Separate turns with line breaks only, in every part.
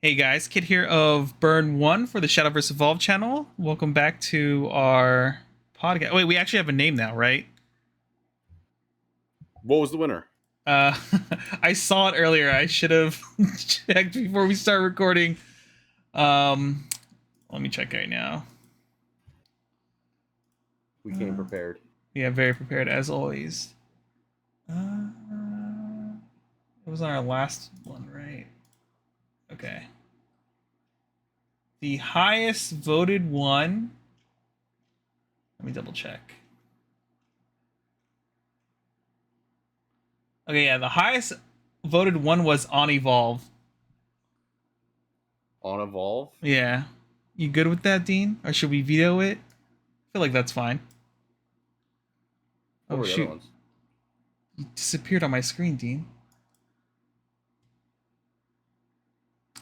Hey guys, Kid here of Burn 1 for the Shadowverse Evolve channel. Welcome back to our podcast. Wait, we actually have a name now, right?
What was the winner?
Uh, I saw it earlier. I should have checked before we start recording. Um, Let me check right now.
We came prepared.
Yeah, very prepared as always. It was on our last one, right? Okay. The highest voted one. Let me double check. Okay, yeah, the highest voted one was on Evolve.
On Evolve?
Yeah. You good with that, Dean? Or should we veto it? I feel like that's fine.
What
Oh
were the other
shoot.
ones?
You disappeared on my screen, Dean.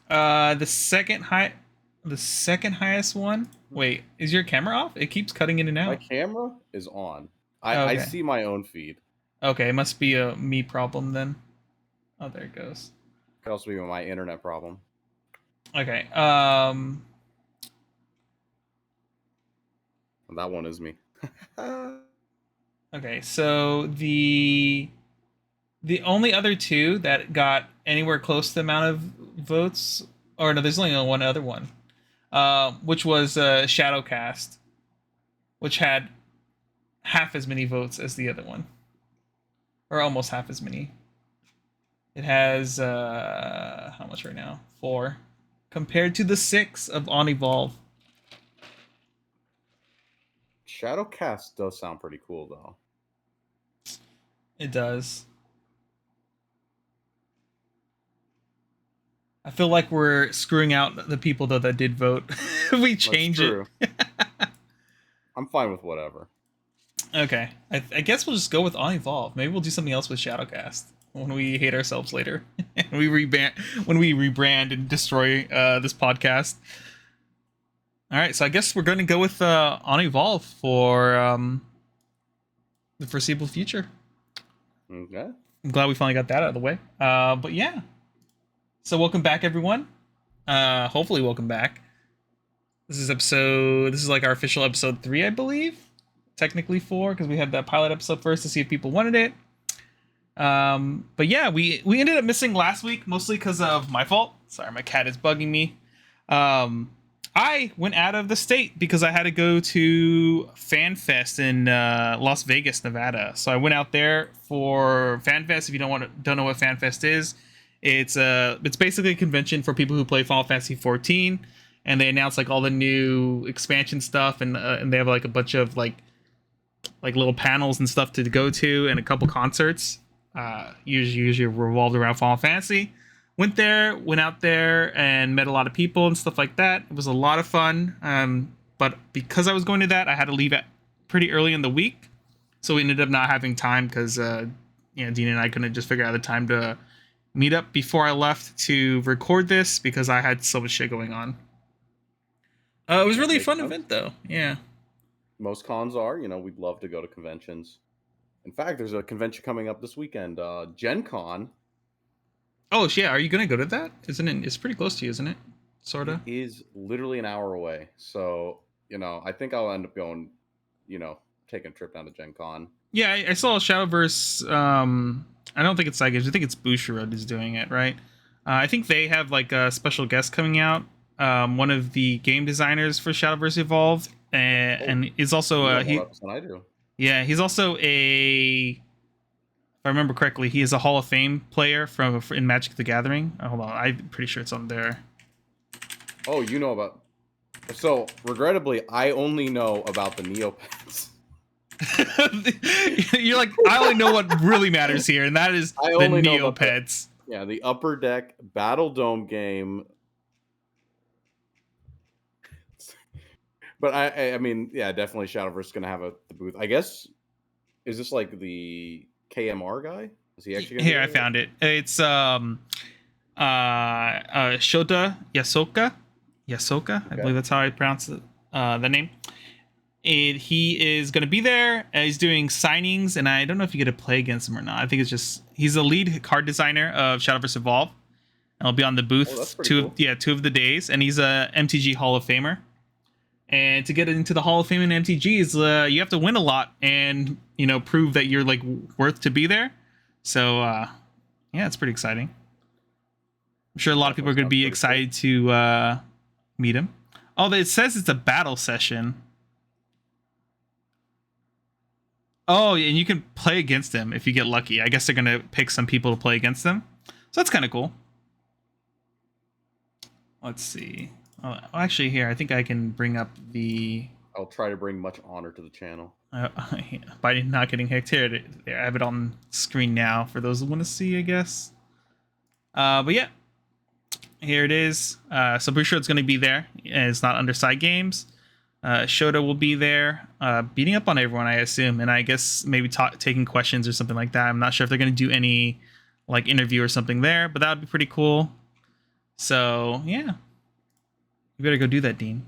The second highest one. Wait, is your camera off? It keeps cutting in and
My
out.
camera is on. I
Okay.
see my own feed.
Okay, it must be a me problem then. Oh, there it goes.
Could also be my internet problem.
Okay.
That one is me.
Okay, so the only other two that got anywhere close to the amount of votes, or no, there's only one other one, which was Shadowcast, which had half as many votes as the other one, or almost half as many. It has how much right now? 4, compared to the 6 of On Evolve.
Shadowcast does sound pretty cool, though.
It does. I feel like we're screwing out the people though that did vote. If we change it.
I'm fine with whatever.
Okay, I guess we'll just go with On Evolve. Maybe we'll do something else with Shadowcast when we hate ourselves later. When we rebrand and destroy this podcast. All right, so I guess we're going to go with On Evolve for the foreseeable future.
Okay.
I'm glad we finally got that out of the way. But yeah, so welcome back, everyone. Hopefully, welcome back. This is like our official episode 3, I believe. Technically 4, because we had that pilot episode first to see if people wanted it. But yeah, we ended up missing last week, mostly because of my fault. Sorry, my cat is bugging me. I went out of the state because I had to go to FanFest in Las Vegas, Nevada. So I went out there for FanFest. If you don't know what FanFest is, it's basically a convention for people who play Final Fantasy 14, and they announce like all the new expansion stuff, and they have like a bunch of like little panels and stuff to go to, and a couple concerts. Usually revolved around Final Fantasy. Went out there, and met a lot of people and stuff like that. It was a lot of fun. But because I was going to that, I had to leave at pretty early in the week, so we ended up not having time because Dean and I couldn't just figure out the time to meet up before I left to record this because I had so much shit going on. It was really a fun event though. Yeah.
Most cons are, we'd love to go to conventions. In fact, there's a convention coming up this weekend, Gen Con.
Oh, yeah. Are you going to go to that? Isn't it? It's pretty close to you, isn't it? Sort of.
It is literally an hour away. So, I think I'll end up going, taking a trip down to Gen Con.
Yeah, I saw Shadowverse. I don't think it's Saiga. I think it's Bushiroad is doing it, right? I think they have like a special guest coming out. One of the game designers for Shadowverse Evolve, and is also
More than I do.
Yeah, he's also if I remember correctly, he is a Hall of Fame player in Magic the Gathering. Hold on, I'm pretty sure it's on there.
Oh, you know about... So, regrettably, I only know about the Neopets.
You're like, I only know what really matters here, and that is the Neopets.
The Upper Deck Battle Dome game. But I mean, yeah, definitely Shadowverse is going to have the booth. I guess, is this like the KMR guy? Is he actually
here? I found it. It's Shota Yasoka. Okay. I believe that's how I pronounce it, the name. He is going to be there. He's doing signings, and I don't know if you get to play against him or not. I think it's just he's the lead card designer of Shadowverse Evolve. I'll be on the
Oh,
booth
that's pretty
two
cool.
two of the days, and he's a MTG Hall of Famer. And to get into the Hall of Fame in MTGs, you have to win a lot and prove that you're like worth to be there. So yeah, it's pretty exciting. I'm sure a lot of people are going to be excited to meet him. Oh, it says it's a battle session. Oh, and you can play against him if you get lucky. I guess they're going to pick some people to play against them. So that's kind of cool. Let's see. Oh, actually, here, I think I can bring up the...
I'll try to bring much honor to the channel.
By not getting hacked. Here, I have it on screen now for those who want to see, I guess. But yeah, here it is. So I'm pretty sure it's going to be there. It's not under side games. Shota will be there, beating up on everyone, I assume, and I guess maybe taking questions or something like that. I'm not sure if they're going to do any like interview or something there, but that would be pretty cool. So yeah, you better go do that, Dean.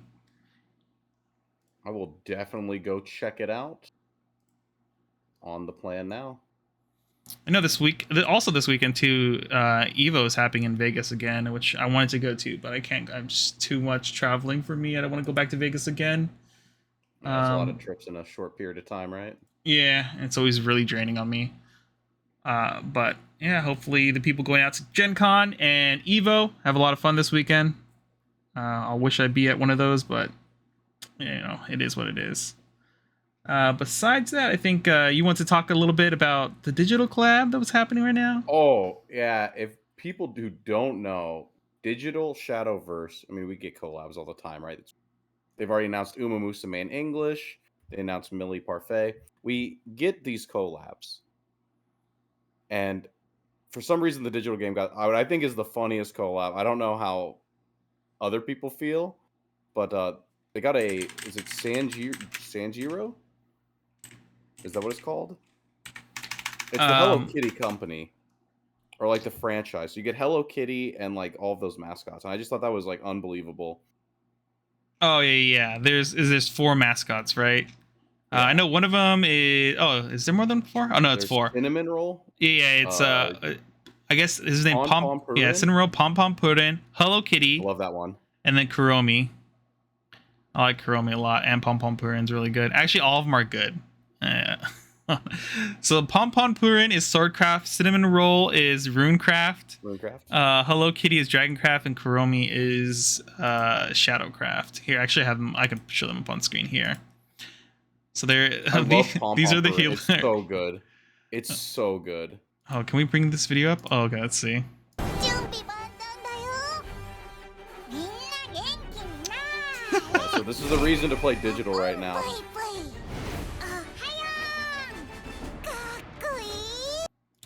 I will definitely go check it out. On the plan now.
I know this weekend too, Evo is happening in Vegas again, which I wanted to go to, but I can't. I'm just too much traveling for me. I don't want to go back to Vegas again.
Yeah, that's a lot of trips in a short period of time, right?
Yeah, it's always really draining on me. But yeah, hopefully the people going out to Gen Con and Evo have a lot of fun this weekend. I wish I'd be at one of those, but it is what it is. Besides that, I think you want to talk a little bit about the digital collab that was happening right now.
Oh, yeah. If people who don't know, digital Shadowverse, I mean, we get collabs all the time, right? They've already announced Uma Musume in English. They announced Millie Parfait. We get these collabs. And for some reason, the digital game got what I think is the funniest collab. I don't know how other people feel, but they got is it Sanjiro? Is that what it's called? It's the Hello Kitty company, or like the franchise. So you get Hello Kitty and like all of those mascots, and I just thought that was like unbelievable.
Oh yeah. There's 4 mascots, right? Yeah. I know one of them is. Oh, is there more than 4? Oh no, it's 4.
Cinnamon Roll.
Yeah, it's I guess his name Pom. Yeah, Cinnamon Roll, Pom Pom Puddin, Hello Kitty.
I love that one. And
then Kuromi. I like Kuromi a lot, and Pom Pom Purin's really good. Actually, all of them are good. So Pom Pom Purin is Swordcraft, Cinnamon Roll is Runecraft. Hello Kitty is Dragoncraft, and Kuromi is Shadowcraft. Here, actually, I have them. I can show them up on screen here. So these are the healers.
It's so good. It's so good.
Oh, can we bring this video up? Oh, okay, let's see.
So this is a reason to play digital right now.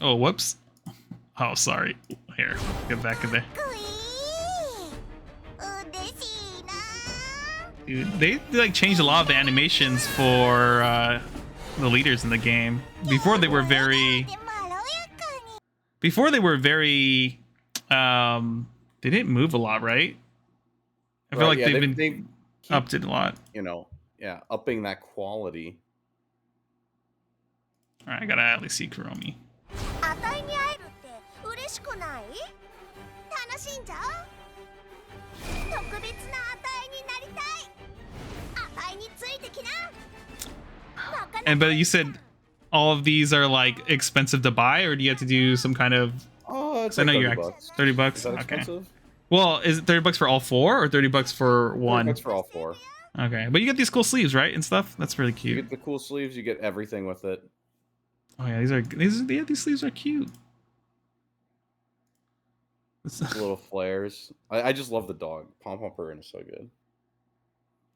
Oh, whoops. Oh, sorry. Here, get back in there. Dude, they like changed a lot of the animations for the leaders in the game. Before they were very they didn't move a lot, right? I feel like they've upped it a lot.
Upping that quality.
All right, I gotta at least see Kuromi. But you said all of these are like expensive to buy, or do you have to do some kind of?
Oh, it's like $30.
$30.
Is that
okay.
Expensive?
Well, is it $30 for all 4 or $30 for one?
$30 for all 4.
Okay, but you get these cool sleeves, right, and stuff. That's really cute.
You get the cool sleeves. You get everything with it.
Oh yeah, these sleeves are cute.
Little flares. I just love the dog. Pom Pom Purin is so good.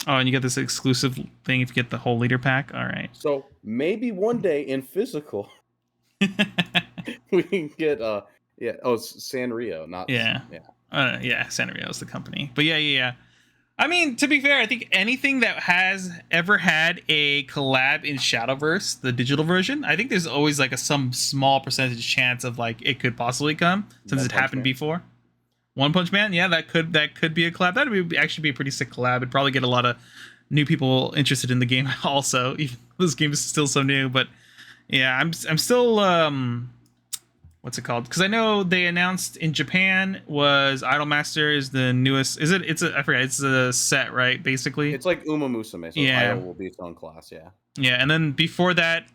Oh, and you get this exclusive thing if you get the whole leader pack. All right.
So maybe one day in physical, we can get it's Sanrio, not
yeah. Sanrio is the company, but yeah. I mean, to be fair, I think anything that has ever had a collab in Shadowverse, the digital version, I think there's always like some small percentage chance of like it could possibly come since it happened before. One Punch Man, yeah, that could be a collab. That would actually be a pretty sick collab. It'd probably get a lot of new people interested in the game also. Even though this game is still so new, but yeah, I'm still what's it called? Because I know they announced in Japan was Idolmaster is the newest. Is it? I forget. It's a set, right? Basically.
It's like Uma Musume, so
Yeah.
Idol will be its own class. Yeah.
Yeah, and then before that,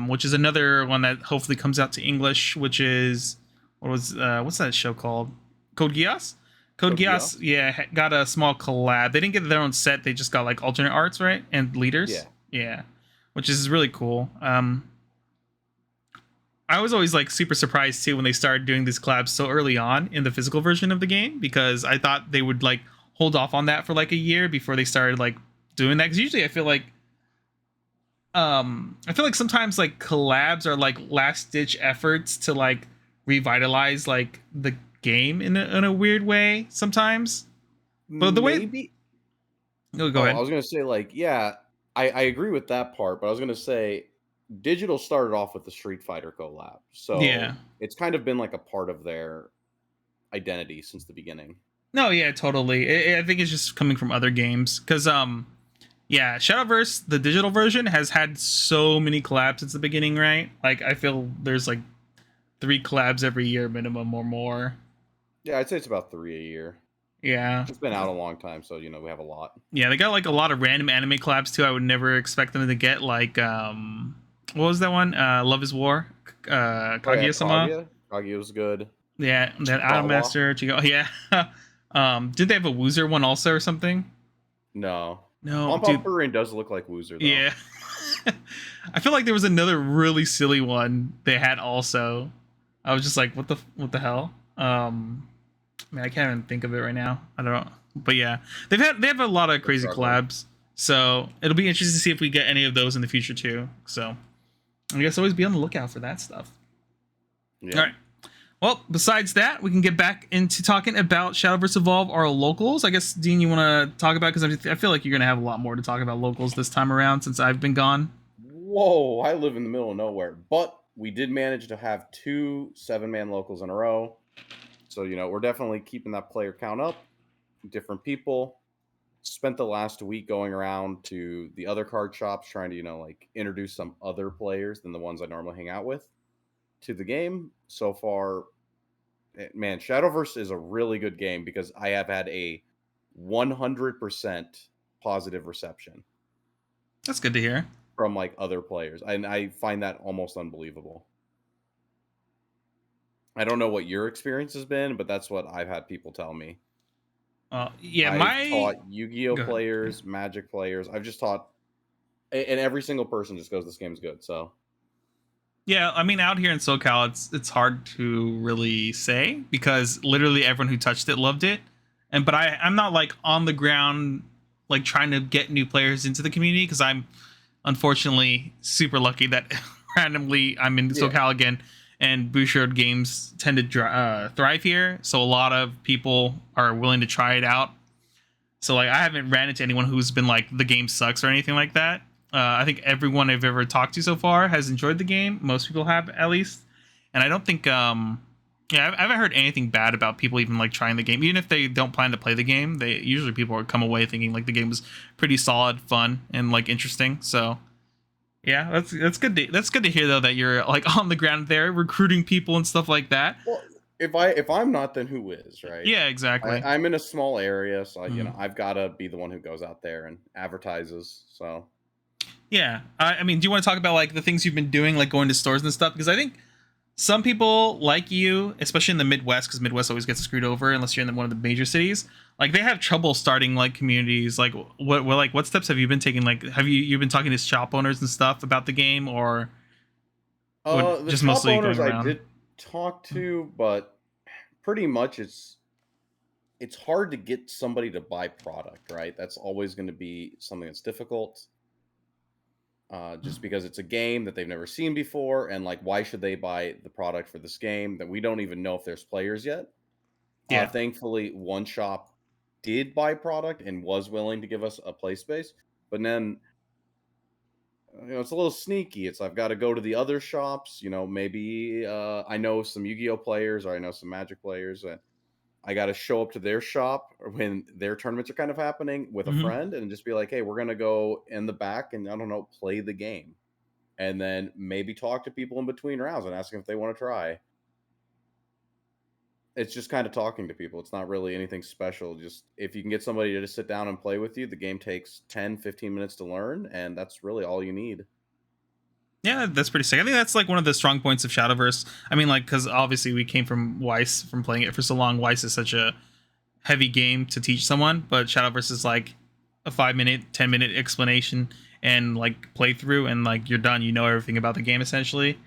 which is another one that hopefully comes out to English, which is what's that show called? Code Geass. Code
Code
Geass,
Geass?
yeah, got a small collab. They didn't get their own set; they just got like alternate arts, right, and leaders.
Yeah.
Yeah, which is really cool. I was always like super surprised too when they started doing these collabs so early on in the physical version of the game, because I thought they would like hold off on that for like a year before they started like doing that. Because usually I feel like sometimes like collabs are like last ditch efforts to like revitalize like the game in a weird way sometimes. But the way
Maybe.
go
I
ahead.
was gonna say, like, yeah, I agree with that part, but I was gonna say Digital started off with the Street Fighter collab,
Yeah.
so it's kind of been like a part of their identity since the beginning.
No, yeah, totally. I think it's just coming from other games because yeah, Shadowverse, the digital version, has had so many collabs since the beginning, right? Like I feel there's like 3 collabs every year minimum or more.
Yeah, I'd say it's about 3 a year.
Yeah.
It's been out a long time, so we have a lot.
Yeah, they got like a lot of random anime collabs too. I would never expect them to get like what was that one? Love is War.
Oh yeah,
Kaguya-sama.
Kaguya was good.
Yeah, that
Wawa.
Idolmaster, Chigo. Yeah. Did they have a Woozer one also or something?
No.
No,
Pom Pom
dude.
Purin does look like Woozer though.
Yeah. I feel like there was another really silly one they had also. I was just like, what the hell? Man, I can't even think of it right now. I don't know. But yeah, they have a lot of crazy collabs. So it'll be interesting to see if we get any of those in the future too. So I guess always be on the lookout for that stuff.
Yeah.
All right. Well, besides that, we can get back into talking about Shadowverse Evolve, our locals. I guess, Dean, you want to talk about, because I feel like you're going to have a lot more to talk about locals this time around since I've been gone.
Whoa, I live in the middle of nowhere. But we did manage to have 2 7-man locals in a row. So, we're definitely keeping that player count up. Different people. Spent the last week going around to the other card shops trying to, like introduce some other players than the ones I normally hang out with to the game. So far, man, Shadowverse is a really good game because I have had a 100% positive reception
That's good to hear.
from like other players. And I find that almost unbelievable. I don't know what your experience has been, but that's what I've had people tell me.
Yeah,
I've taught Yu-Gi-Oh
Go ahead.
players, Magic players. I've just taught, and every single person just goes, "This game's good." So
Yeah, I mean, out here in SoCal, it's hard to really say because literally everyone who touched it loved it, but I'm not like on the ground like trying to get new players into the community because I'm unfortunately super lucky that randomly I'm in SoCal again, and Bouchard games tend to thrive here, so a lot of people are willing to try it out. So like I haven't ran into anyone who's been like the game sucks or anything like that. I think everyone I've ever talked to so far has enjoyed the game. Most people have, at least, and I don't think I haven't heard anything bad about people even like trying the game, even if they don't plan to play the game. They usually people come away thinking like the game was pretty solid, fun, and like interesting. So yeah, that's good. That's good to hear though that you're like on the ground there recruiting people and stuff like that.
Well, if I'm not, then who is, right?
Yeah, exactly.
I'm in a small area, so I've got to be the one who goes out there and advertises. So
yeah, I mean, do you want to talk about like the things you've been doing, like going to stores and stuff? Because I think some people like you, especially in the Midwest, because Midwest always gets screwed over unless you're in one of the major cities. Like they have trouble starting like communities. Like what steps have you been taking? Like have you been talking to shop owners and stuff about the game, or
the
just
shop
mostly
owners
going around?
I did talk to, but pretty much it's hard to get somebody to buy product, right? That's always going to be something that's difficult. Just because it's a game that they've never seen before, and like, why should they buy the product for this game that we don't even know if there's players yet?
Yeah.
Thankfully, one shop did buy product and was willing to give us a play space, but then it's a little sneaky. I've got to go to the other shops. Maybe I know some Yu-Gi-Oh players or I know some Magic players, and I got to show up to their shop when their tournaments are kind of happening with a friend and just be like, hey, we're going to go in the back and, I don't know, play the game. And then maybe talk to people in between rounds and ask them if they want to try. It's just kind of talking to people. It's not really anything special. Just if you can get somebody to just sit down and play with you, the game takes 10, 15 minutes to learn, and that's really all you need.
Yeah, that's pretty sick. I think that's like one of the strong points of Shadowverse. I mean, like, because obviously we came from Weiss from playing it for so long. Weiss is such a heavy game to teach someone, but Shadowverse is like a 5-minute, 10-minute explanation and like playthrough, and like you're done. You know everything about the game essentially.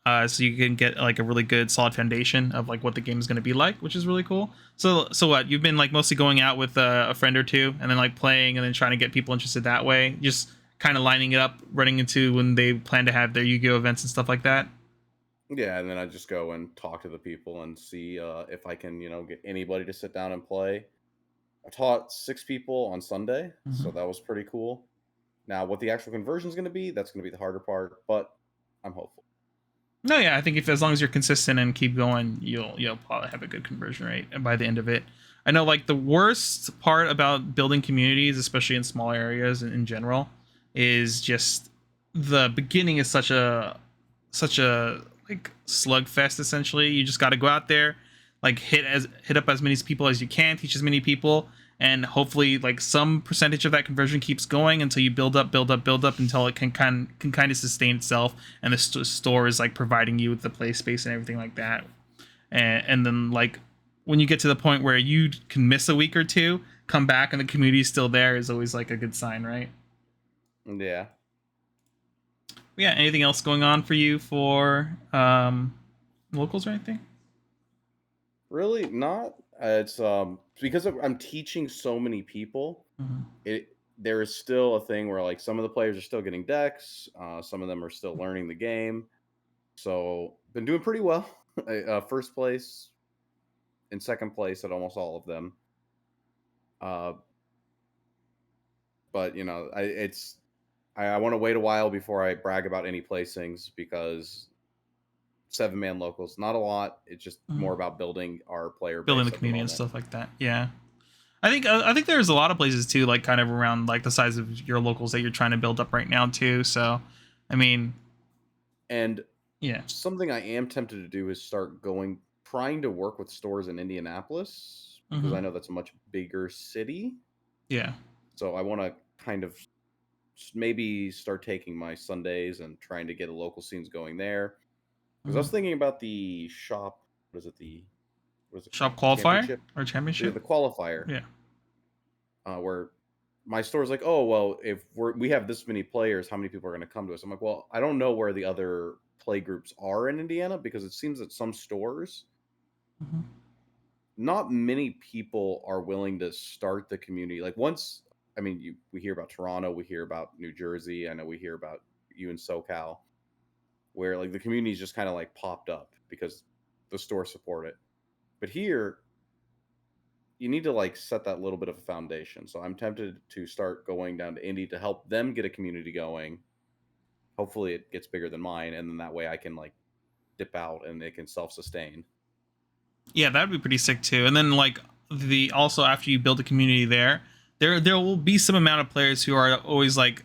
So you can get like a really good solid foundation of like what the game is going to be like, which is really cool. So what you've been like mostly going out with a friend or two, and then like playing, and then trying to get people interested that way, just kind of lining it up, running into when they plan to have their Yu-Gi-Oh events and stuff like that.
Yeah, and then I just go and talk to the people and see if I can, get anybody to sit down and play. I taught 6 people on Sunday, so that was pretty cool. Now, what the actual conversion is going to be, that's going to be the harder part, but I'm hopeful.
No, yeah, I think if as long as you're consistent and keep going, you'll probably have a good conversion rate by the end of it. I know like the worst part about building communities, especially in small areas in general, is just the beginning is such a like slugfest essentially. You just got to go out there, like hit up as many people as you can, teach as many people, and hopefully like some percentage of that conversion keeps going until you build up until it can kind of sustain itself, and the store is like providing you with the play space and everything like that. And then like when you get to the point where you can miss a week or two, come back and the community is still there is always like a good sign, right?
Yeah.
Yeah. Anything else going on for you for locals or anything?
Really not. It's because I'm teaching so many people. There is still a thing where like some of the players are still getting decks, some of them are still learning the game. So been doing pretty well. First place and second place at almost all of them. But I want to wait a while before I brag about any placings, because 7-man locals, not a lot. It's just more about building our player base,
Building the community and stuff like that. Yeah. I think there's a lot of places too, like kind of around like the size of your locals that you're trying to build up right now too. So, I mean,
and
yeah,
something I am tempted to do is trying to work with stores in Indianapolis, because I know that's a much bigger city.
Yeah.
So I want to kind of maybe start taking my Sundays and trying to get the local scenes going there. Because I was thinking about the shop. What is it
Shop
called?
qualifier or championship?
The qualifier.
Yeah.
Where my store's like, oh well, if we have this many players, how many people are going to come to us? I'm like, well, I don't know where the other play groups are in Indiana, because it seems that some stores, not many people are willing to start the community. Like once, I mean, we hear about Toronto, we hear about New Jersey, I know we hear about you in SoCal, where like the community's just kind of like popped up because the store support it. But here, you need to like set that little bit of a foundation. So I'm tempted to start going down to Indy to help them get a community going. Hopefully it gets bigger than mine, and then that way I can like dip out and it can self-sustain.
Yeah, that'd be pretty sick too. And then like also after you build a community there will be some amount of players who are always like,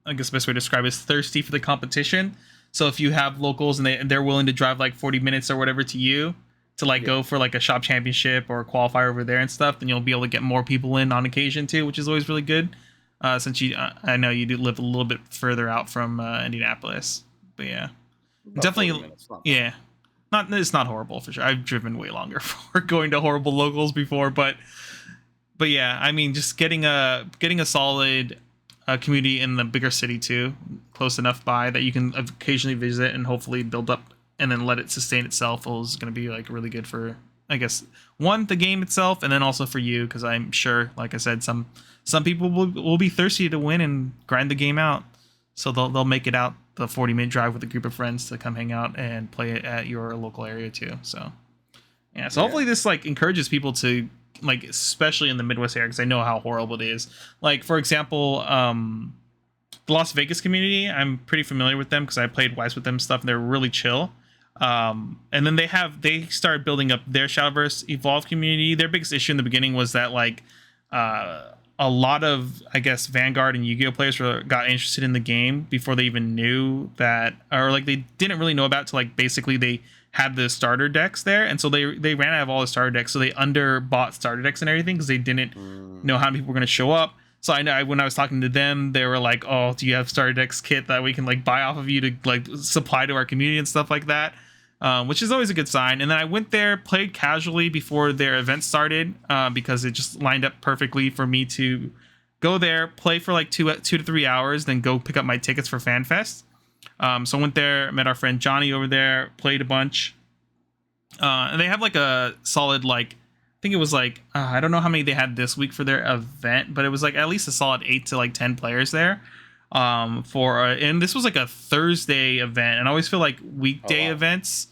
I guess the best way to describe it is thirsty for the competition. So if you have locals and they're willing to drive like 40 minutes or whatever to you to like go for like a shop championship or a qualifier over there and stuff, then you'll be able to get more people in on occasion too, which is always really good. Since I know you do live a little bit further out from Indianapolis, but yeah,
About
definitely, yeah, it's not horrible for sure. I've driven way longer for going to horrible locals before, but yeah, I mean, just getting a solid community in the bigger city too, close enough by that you can occasionally visit and hopefully build up and then let it sustain itself is going to be like really good for, I guess, one, the game itself, and then also for you, because I'm sure, like I said, some people will be thirsty to win and grind the game out, so they'll make it out the 40-minute drive with a group of friends to come hang out and play it at your local area too. So yeah, so hopefully this like encourages people to, like, especially in the Midwest area, because I know how horrible it is. Like, for example, the Las Vegas community, I'm pretty familiar with them because I played Weiss with them and stuff, and they're really chill. And then they started building up their Shadowverse Evolve community. Their biggest issue in the beginning was that like a lot of, I guess, Vanguard and Yu-Gi-Oh players got interested in the game before they even knew that, or like they didn't really know about it till like basically they had the starter decks there, and so they ran out of all the starter decks, so they underbought starter decks and everything because they didn't know how many people were going to show up. So I know when I was talking to them, they were like, "Oh, do you have starter decks kit that we can like buy off of you to like supply to our community and stuff like that?" Which is always a good sign. And then I went there, played casually before their event started because it just lined up perfectly for me to go there, play for like 2 to 3 hours, then go pick up my tickets for FanFest. So I went there, met our friend Johnny over there, played a bunch. And they have like a solid, like, I think it was like, I don't know how many they had this week for their event, but it was like at least a solid 8 to like 10 players there. And this was like a Thursday event. And I always feel like weekday events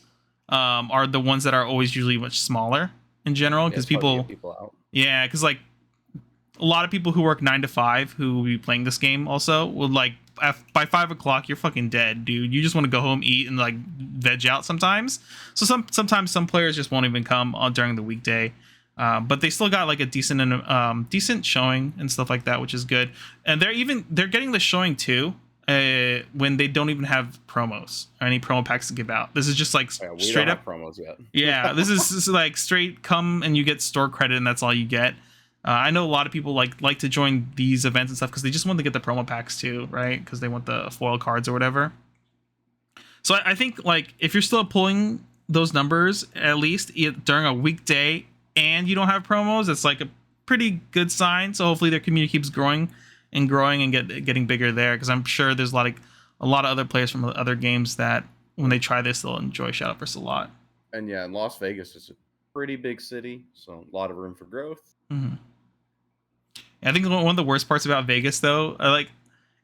are the ones that are always usually much smaller in general because people out. Yeah, because like a lot of people who work 9 to 5 who will be playing this game also will like by 5 o'clock you're fucking dead, dude. You just want to go home, eat, and like veg out sometimes. So sometimes some players just won't even come during the weekday. But they still got like a decent showing and stuff like that, which is good. And they're getting the showing too when they don't even have promos or any promo packs to give out. This is just like straight up
promos yet.
Yeah, this is like straight come and you get store credit and that's all you get. I know a lot of people like to join these events and stuff because they just want to get the promo packs too, right? Because they want the foil cards or whatever. So I think like if you're still pulling those numbers at least during a weekday and you don't have promos, it's like a pretty good sign. So hopefully their community keeps growing and getting bigger there, because I'm sure there's a lot of other players from other games that when they try this they'll enjoy Shadowverse a lot.
And yeah, Las Vegas is a pretty big city, so a lot of room for growth.
Mm-hmm. I think one of the worst parts about Vegas though, like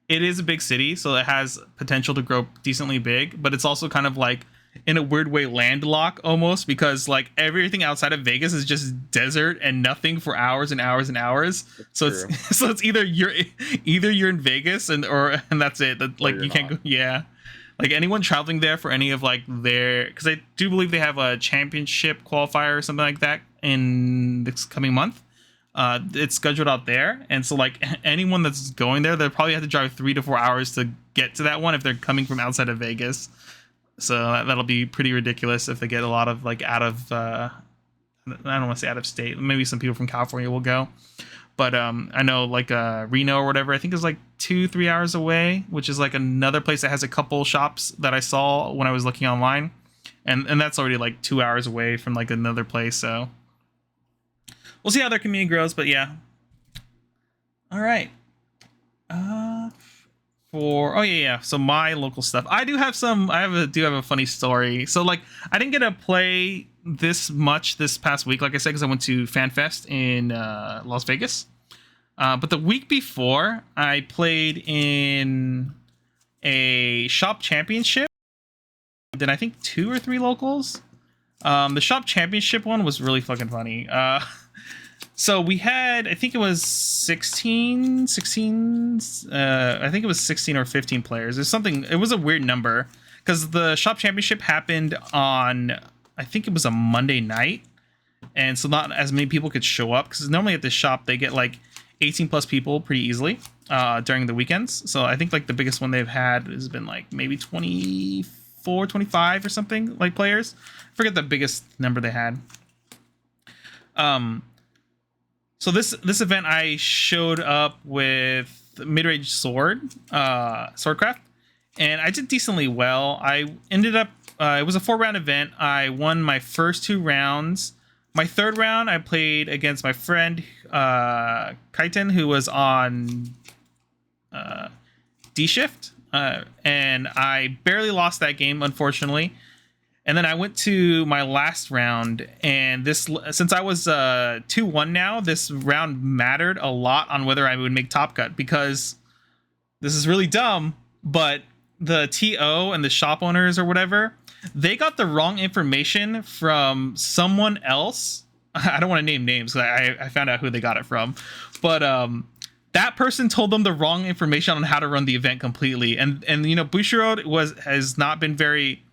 it is a big city, so it has potential to grow decently big, but it's also kind of like in a weird way landlocked almost, because like everything outside of Vegas is just desert and nothing for hours and hours and hours. It's either you're in Vegas and that's it. Like you can't go. Yeah, like anyone traveling there for any of like their, because I do believe they have a championship qualifier or something like that in this coming month. It's scheduled out there, and so like anyone that's going there, they'll probably have to drive 3 to 4 hours to get to that one if they're coming from outside of Vegas. So that'll be pretty ridiculous if they get a lot of like out of I don't want to say out of state. Maybe some people from California will go, but I know like Reno or whatever, I think is like 2-3 hours away, which is like another place that has a couple shops that I saw when I was looking online, and that's already like 2 hours away from like another place. So we'll see how their community grows, but yeah. All right. So my local stuff. I do have a funny story. So like I didn't get to play this much this past week, like I said, because I went to FanFest in Las Vegas. But the week before, I played in a shop championship. Then I think 2 or 3 locals. The shop championship one was really fucking funny. So we had, I think it was 16, I think it was 16 or 15 players. It was a weird number because the shop championship happened on, I think it was a Monday night. And so not as many people could show up, because normally at this shop, they get like 18 plus people pretty easily during the weekends. So I think like the biggest one they've had has been like maybe 24, 25 or something, like players. I forget the biggest number they had. So this event, I showed up with mid-range swordcraft, and I did decently well. I ended up, it was a 4-round event. I won my first 2 rounds. My 3rd round, I played against my friend Kaiten, who was on D shift, and I barely lost that game, unfortunately. And then I went to my last round, and since I was 2-1 now, this round mattered a lot on whether I would make top cut, because this is really dumb, but the TO and the shop owners or whatever, they got the wrong information from someone else. I don't want to name names, because I found out who they got it from, but that person told them the wrong information on how to run the event completely, and you know, Bushiroad has not been very,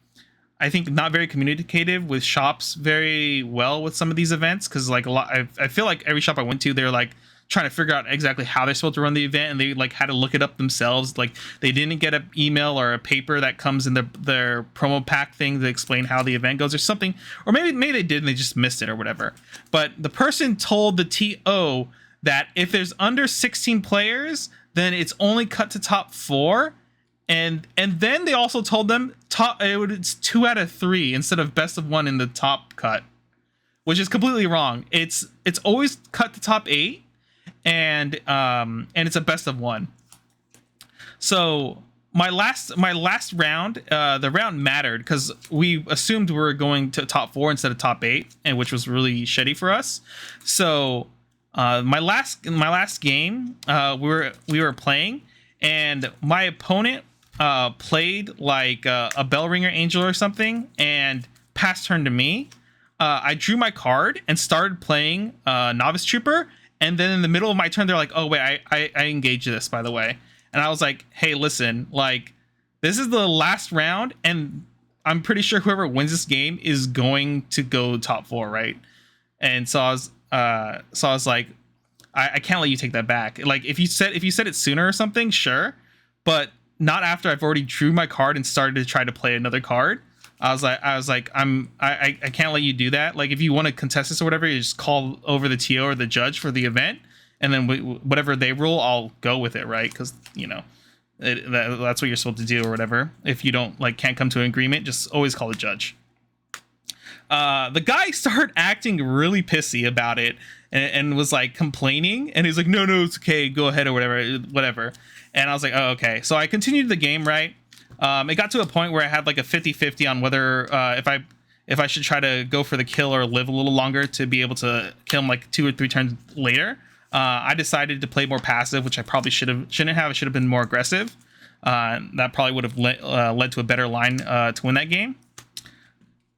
I think, not very communicative with shops very well with some of these events, because like I feel like every shop I went to, they're like trying to figure out exactly how they're supposed to run the event, and they like had to look it up themselves. Like they didn't get an email or a paper that comes in their promo pack thing to explain how the event goes or something, or maybe they did and they just missed it or whatever. But the person told the TO that if there's under 16 players, then it's only cut to top 4. And then they also told them it's 2 out of 3 instead of best of 1 in the top cut, which is completely wrong. It's always cut to top 8, and it's a best of 1. So my last round, the round mattered because we assumed we were going to top 4 instead of top 8, and which was really shitty for us. So my last game, we were playing, and my opponent played like a bell ringer angel or something, and passed turn to me. I drew my card and started playing novice trooper, and then in the middle of my turn they're like, oh wait, I engaged this, by the way. And I was like, hey, listen, like this is the last round, and I'm pretty sure whoever wins this game is going to go top 4, right? And so I was like, I can't let you take that back. Like if you said it sooner or something, sure, but not after I've already drew my card and started to try to play another card. I was like, I can't let you do that. Like if you want to contest this or whatever, you just call over the TO or the judge for the event, and then whatever they rule, I'll go with it, right? Because that's what you're supposed to do or whatever. If you don't can't come to an agreement, just always call the judge. The guy started acting really pissy about it and was like complaining, and he's like, no, it's okay, go ahead or whatever. And I was like, oh, okay. So I continued the game, right? It got to a point where I had like a 50-50 on whether if I should try to go for the kill or live a little longer to be able to kill him like 2 or 3 turns later. I decided to play more passive, which I probably shouldn't have. I should have been more aggressive. That probably would have led to a better line to win that game.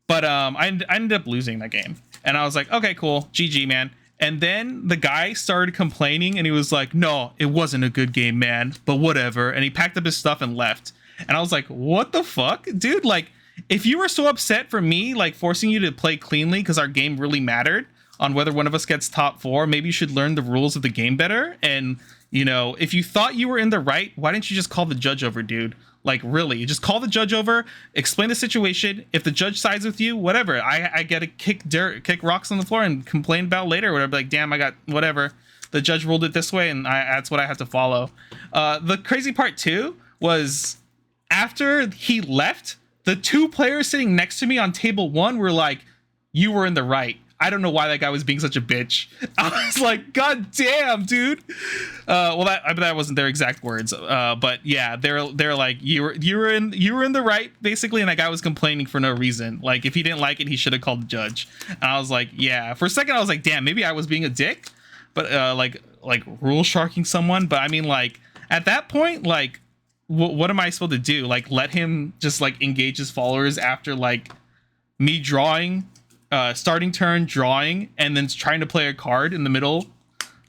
But I ended up losing that game, and I was like, okay, cool, GG, man. And then the guy started complaining, and he was like, no, it wasn't a good game, man, but whatever. And he packed up his stuff and left. And I was like, what the fuck, dude? Like, if you were so upset for me, like forcing you to play cleanly because our game really mattered on whether one of us gets top 4, maybe you should learn the rules of the game better. And, if you thought you were in the right, why didn't you just call the judge over, dude? Like, really, you just call the judge over, explain the situation. If the judge sides with you, whatever. I get to kick rocks on the floor and complain about later or whatever. Like, damn, I got whatever. The judge ruled it this way, and that's what I have to follow. The crazy part, too, was after he left, the 2 players sitting next to me on table 1 were like, you were in the right. I don't know why that guy was being such a bitch. I was like, God damn, dude. That wasn't their exact words. But yeah, they're like, you were in the right, basically, and that guy was complaining for no reason. Like, if he didn't like it, he should have called the judge. And I was like, yeah. For a second, I was like, damn, maybe I was being a dick, but like rule sharking someone. But I mean, like at that point, like, what am I supposed to do? Like, let him just like engage his followers after like me drawing. Starting turn, drawing, and then trying to play a card in the middle.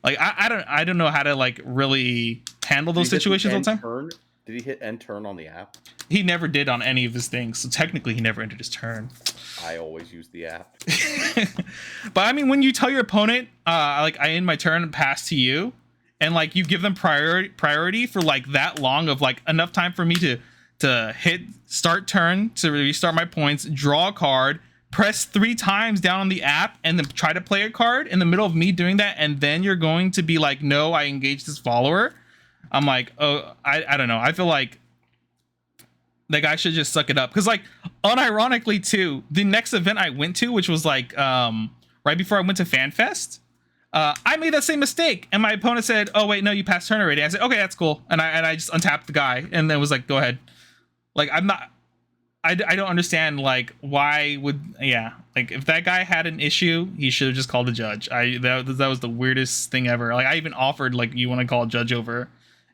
Like I don't know how to like really handle those situations all the time.
Turn? Did he hit end turn on the app?
He never did on any of his things, so technically he never entered his turn.
I always use the app.
But I mean, when you tell your opponent, like I end my turn and pass to you, and like you give them priority for like that long of like enough time for me to hit start turn to restart my points, draw a card, press 3 times down on the app, and then try to play a card in the middle of me doing that, and then you're going to be like, no, I engaged this follower. I'm like, oh, I don't know. I feel like the guy should just suck it up. Because like, unironically too, the next event I went to, which was like right before I went to FanFest, I made that same mistake, and my opponent said, oh wait, no, you passed turn already. I said, okay, that's cool, and I just untapped the guy, and then was like, go ahead. Like, I don't understand, like, why would, like, if that guy had an issue, he should have just called the judge. That was the weirdest thing ever. Like, I even offered, like, you want to call a judge over,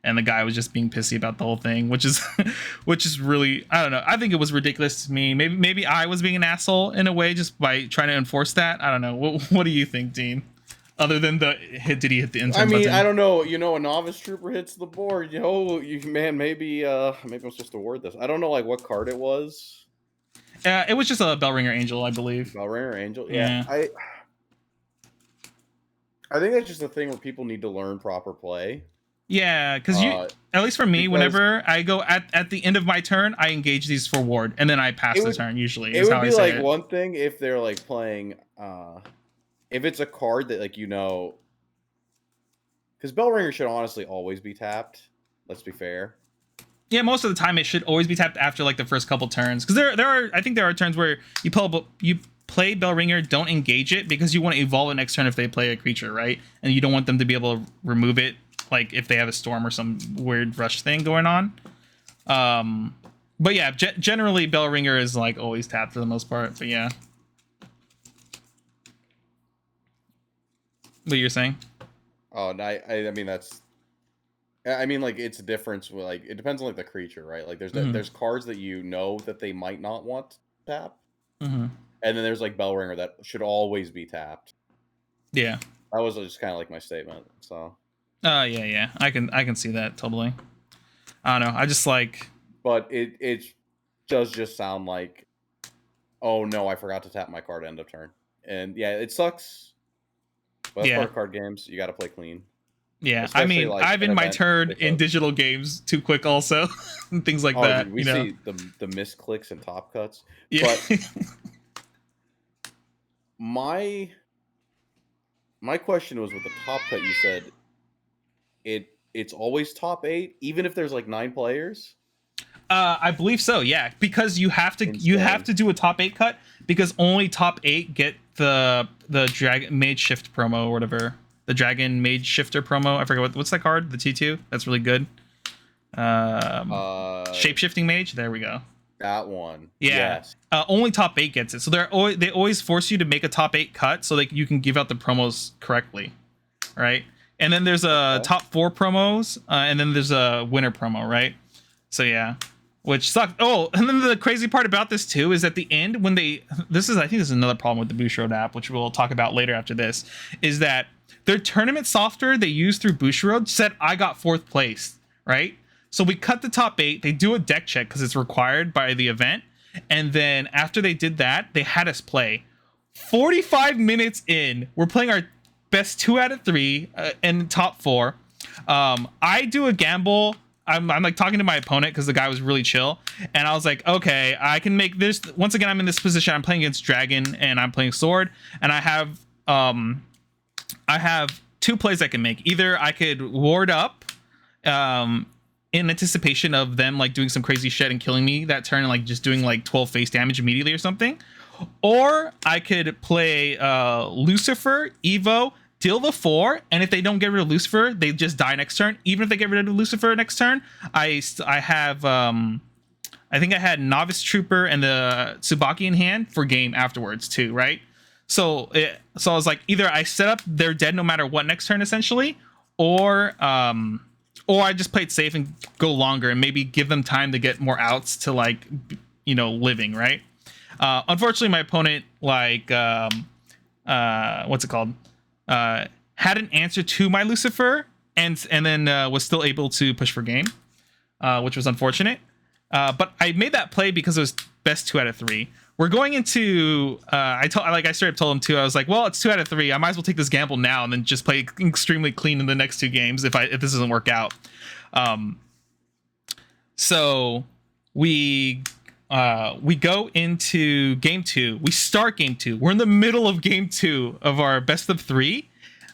and the guy was just being pissy about the whole thing, which is really, I don't know. I think it was ridiculous to me. Maybe I was being an asshole in a way just by trying to enforce that. I don't know. What do you think, Dean? Other than did he hit the intern button?
I don't know. A novice trooper hits the board. Maybe I'm supposed to word this. I don't know, like, what card it was.
It was just a Bellringer Angel, I believe.
Bellringer Angel, yeah. I think that's just a thing where people need to learn proper play.
Yeah, because at least for me, whenever I go at the end of my turn, I engage these for ward, and then I pass the turn. Usually,
it would be like one thing if they're like playing, if it's a card that like because Bellringer should honestly always be tapped. Let's be fair.
Yeah, most of the time it should always be tapped after like the first couple turns, because I think there are turns where you play Bellringer, don't engage it because you want to evolve it next turn if they play a creature, right? And you don't want them to be able to remove it, like if they have a storm or some weird rush thing going on. But yeah, generally Bellringer is like always tapped for the most part. But yeah, what you're saying?
Oh, no, I mean I mean like it's a difference. Like it depends on like the creature, right? Like there's cards that that they might not want to tap, and then there's like Bellringer that should always be tapped.
Yeah,
that was just kind of like my statement. So.
Yeah, I can see that totally. I don't know. I just like.
But it does just sound like, oh no, I forgot to tap my card end of turn, and yeah, it sucks. But that's part of card games. You got to play clean.
Yeah, especially, I mean, like, I've been my turn in digital games too quick, also, and things like that.
Dude, we see the misclicks and top cuts.
Yeah.
But my question was with the top cut. You said it's always top 8, even if there's like 9 players.
I believe so. Yeah, because you have to do a top 8 cut because only top 8 get the Dragon Mage Shift promo or whatever. The Dragon Mage Shifter promo. I forget what's that card. The T2. That's really good. Shapeshifting Mage. There we go.
That one.
Yeah.
Yes.
Only top 8 gets it. So they always force you to make a top 8 cut so that you can give out the promos correctly, right? And then there's a top 4 promos, and then there's a winner promo, right? So yeah, which sucks. Oh, and then the crazy part about this too is at the end when I think this is another problem with the Bushiroad app, which we'll talk about later after this, is that their tournament software they use through Bushiroad said I got 4th place, right? So we cut the top 8. They do a deck check because it's required by the event, and then after they did that, they had us play. 45 minutes in, we're playing our best 2 out of 3 and top 4. I do a gamble. I'm like talking to my opponent because the guy was really chill, and I was like, okay, I can make this. Once again, I'm in this position. I'm playing against Dragon and I'm playing Sword, and I have 2 plays I can make. Either I could ward up in anticipation of them like doing some crazy shit and killing me that turn and like just doing like 12 face damage immediately or something, or I could play Lucifer Evo, deal the 4, and if they don't get rid of Lucifer, they just die next turn. Even if they get rid of Lucifer next turn, I have I think I had Novice Trooper and the Tsubaki in hand for game afterwards too, right? So I was like, either I set up they're dead no matter what next turn essentially, or I just play it safe and go longer and maybe give them time to get more outs to like living, right? Unfortunately, my opponent like what's it called? Had an answer to my Lucifer and then was still able to push for game, which was unfortunate. But I made that play because it was best 2 out of 3. We're going into I straight up told him too. I was like, well, it's 2 out of 3. I might as well take this gamble now and then just play extremely clean in the next 2 games if this doesn't work out. So we go into game 2. We start game 2. We're in the middle of game 2 of our best of 3.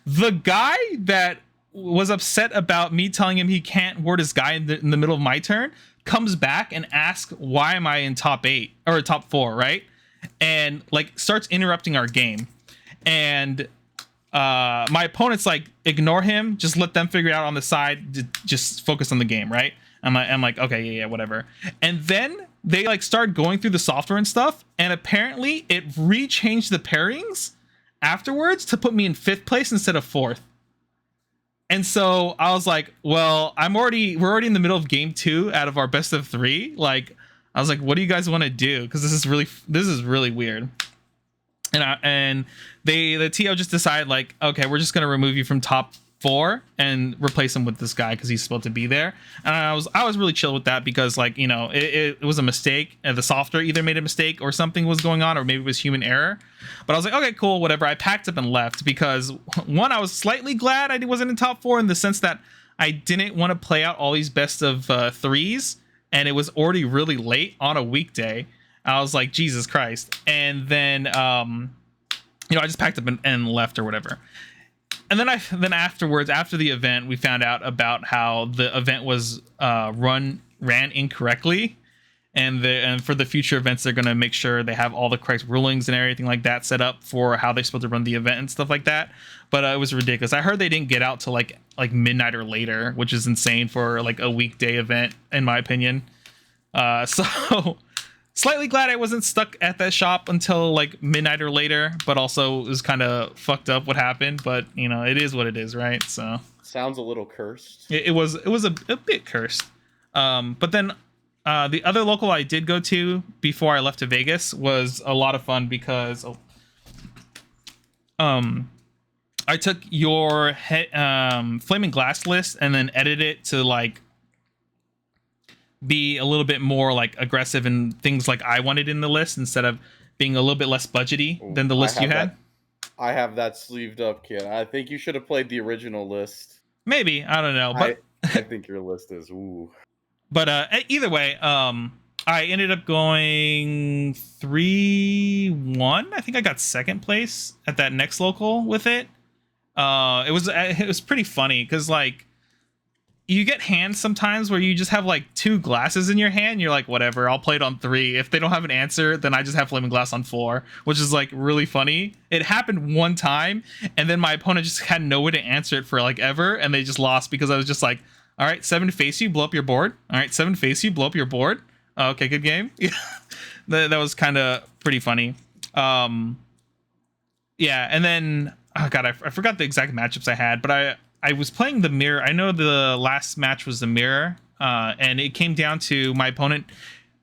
The guy that was upset about me telling him he can't ward his guy in the middle of my turn comes back and asks, why am I in top 8 or top 4, right? And like starts interrupting our game. And my opponent's like, ignore him, just let them figure it out on the side, just focus on the game, right? I'm like, okay, yeah, whatever. And then they like start going through the software and stuff, and apparently it rechanged the pairings afterwards to put me in 5th place instead of 4th. And so I was like, well, we're already in the middle of game 2 out of our best of 3. Like, I was like, what do you guys want to do? Because this is really weird. And the TO just decided like, okay, we're just gonna remove you from top 4 and replace him with this guy because he's supposed to be there. And I was really chill with that because, like, you know, it was a mistake. The software either made a mistake or something was going on, or maybe it was human error. But I was like, okay, cool, whatever. I packed up and left because, one, I was slightly glad I wasn't in top 4 in the sense that I didn't want to play out all these best of 3s, and it was already really late on a weekday. I was like, Jesus Christ. And then, you know, I just packed up and left or whatever. And then afterwards, after the event, we found out about how the event was ran incorrectly, and for the future events, they're going to make sure they have all the correct rulings and everything like that set up for how they're supposed to run the event and stuff like that. But it was ridiculous. I heard they didn't get out till like midnight or later, which is insane for like a weekday event, in my opinion. So slightly glad I wasn't stuck at that shop until like midnight or later, but also it was kind of fucked up what happened. But you know, it is what it is, right? So
sounds a little cursed.
It was a bit cursed. But then the other local I did go to before I left to Vegas was a lot of fun because I took your Flaming Glass list and then edited it to like be a little bit more like aggressive and things like I wanted in the list instead of being a little bit less budgety than the list you had.
I have that sleeved up, kid. I think you should have played the original list.
Maybe, I don't know, but
I think your list is ooh.
But either way, I ended up going 3-1. I think I got second place at that next local with it. It was pretty funny because like you get hands sometimes where you just have like 2 glasses in your hand. You're like, whatever, I'll play it on 3. If they don't have an answer, then I just have Flaming Glass on 4, which is like really funny. It happened one time, and then my opponent just had no way to answer it for like ever, and they just lost because I was just like, all right, 7 face you, blow up your board. All right, 7 face you, blow up your board. Okay, good game. that was kind of pretty funny. Yeah, and then oh god, I forgot the exact matchups I had, but I was playing the mirror. I know the last match was the mirror, and it came down to my opponent.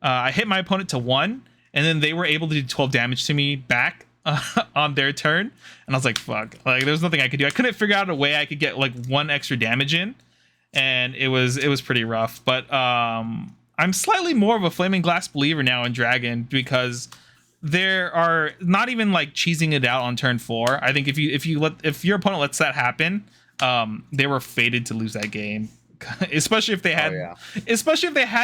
I hit my opponent to 1, and then they were able to do 12 damage to me back on their turn, and I was like, fuck. Like, there was nothing I could do. I couldn't figure out a way I could get like 1 extra damage in, and it was pretty rough. But I'm slightly more of a Flaming Glass believer now in Dragon because there are not even like cheesing it out on turn 4. I think if your opponent lets that happen, they were fated to lose that game, especially if they had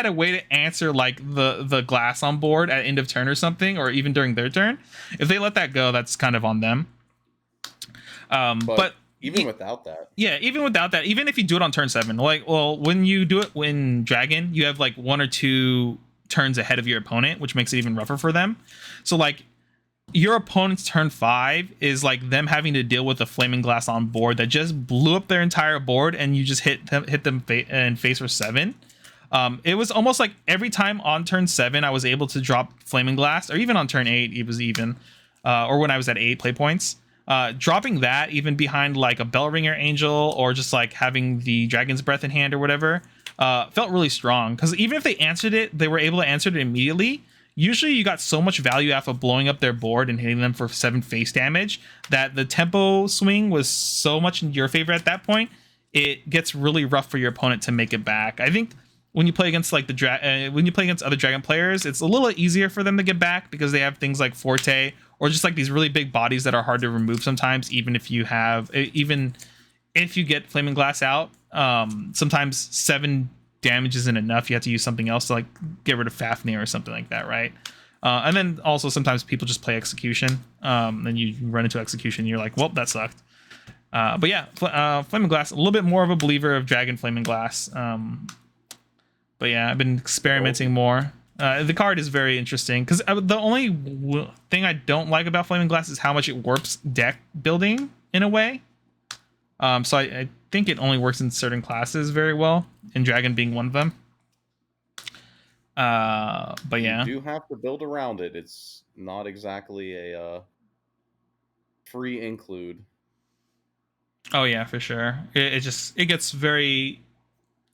a way to answer like the glass on board at end of turn or something, or even during their turn. If they let that go, that's kind of on them. But even without that, even if you do it on turn 7, like, well, when you do it when Dragon, you have like 1 or 2 turns ahead of your opponent, which makes it even rougher for them. So like your opponent's turn 5 is like them having to deal with a Flaming Glass on board that just blew up their entire board, and you just hit them in face for 7. It was almost like every time on turn 7 I was able to drop Flaming Glass, or even on turn 8 it was even, or when I was at 8 play points, dropping that even behind like a Bellringer Angel, or just like having the Dragon's Breath in hand or whatever, felt really strong, because even if they answered it, they were able to answer it immediately. Usually you got so much value off of blowing up their board and hitting them for 7 face damage that the tempo swing was so much in your favor at that point, it gets really rough for your opponent to make it back. I think when you play against like when you play against other Dragon players, it's a little easier for them to get back because they have things like Forte, or just like these really big bodies that are hard to remove sometimes, even if you get Flaming Glass out. Sometimes 7 damage isn't enough. You have to use something else to like get rid of Fafnir or something like that, right? And then also sometimes people just play Execution. Then you run into Execution and you're like, well, that sucked. But yeah, Flaming Glass, a little bit more of a believer of Dragon Flaming Glass. But yeah, I've been experimenting more. The card is very interesting because the only thing I don't like about Flaming Glass is how much it warps deck building in a way. So I think it only works in certain classes very well, and Dragon being one of them. But yeah,
you do have to build around it. It's not exactly a free include.
Oh yeah, for sure. It gets very,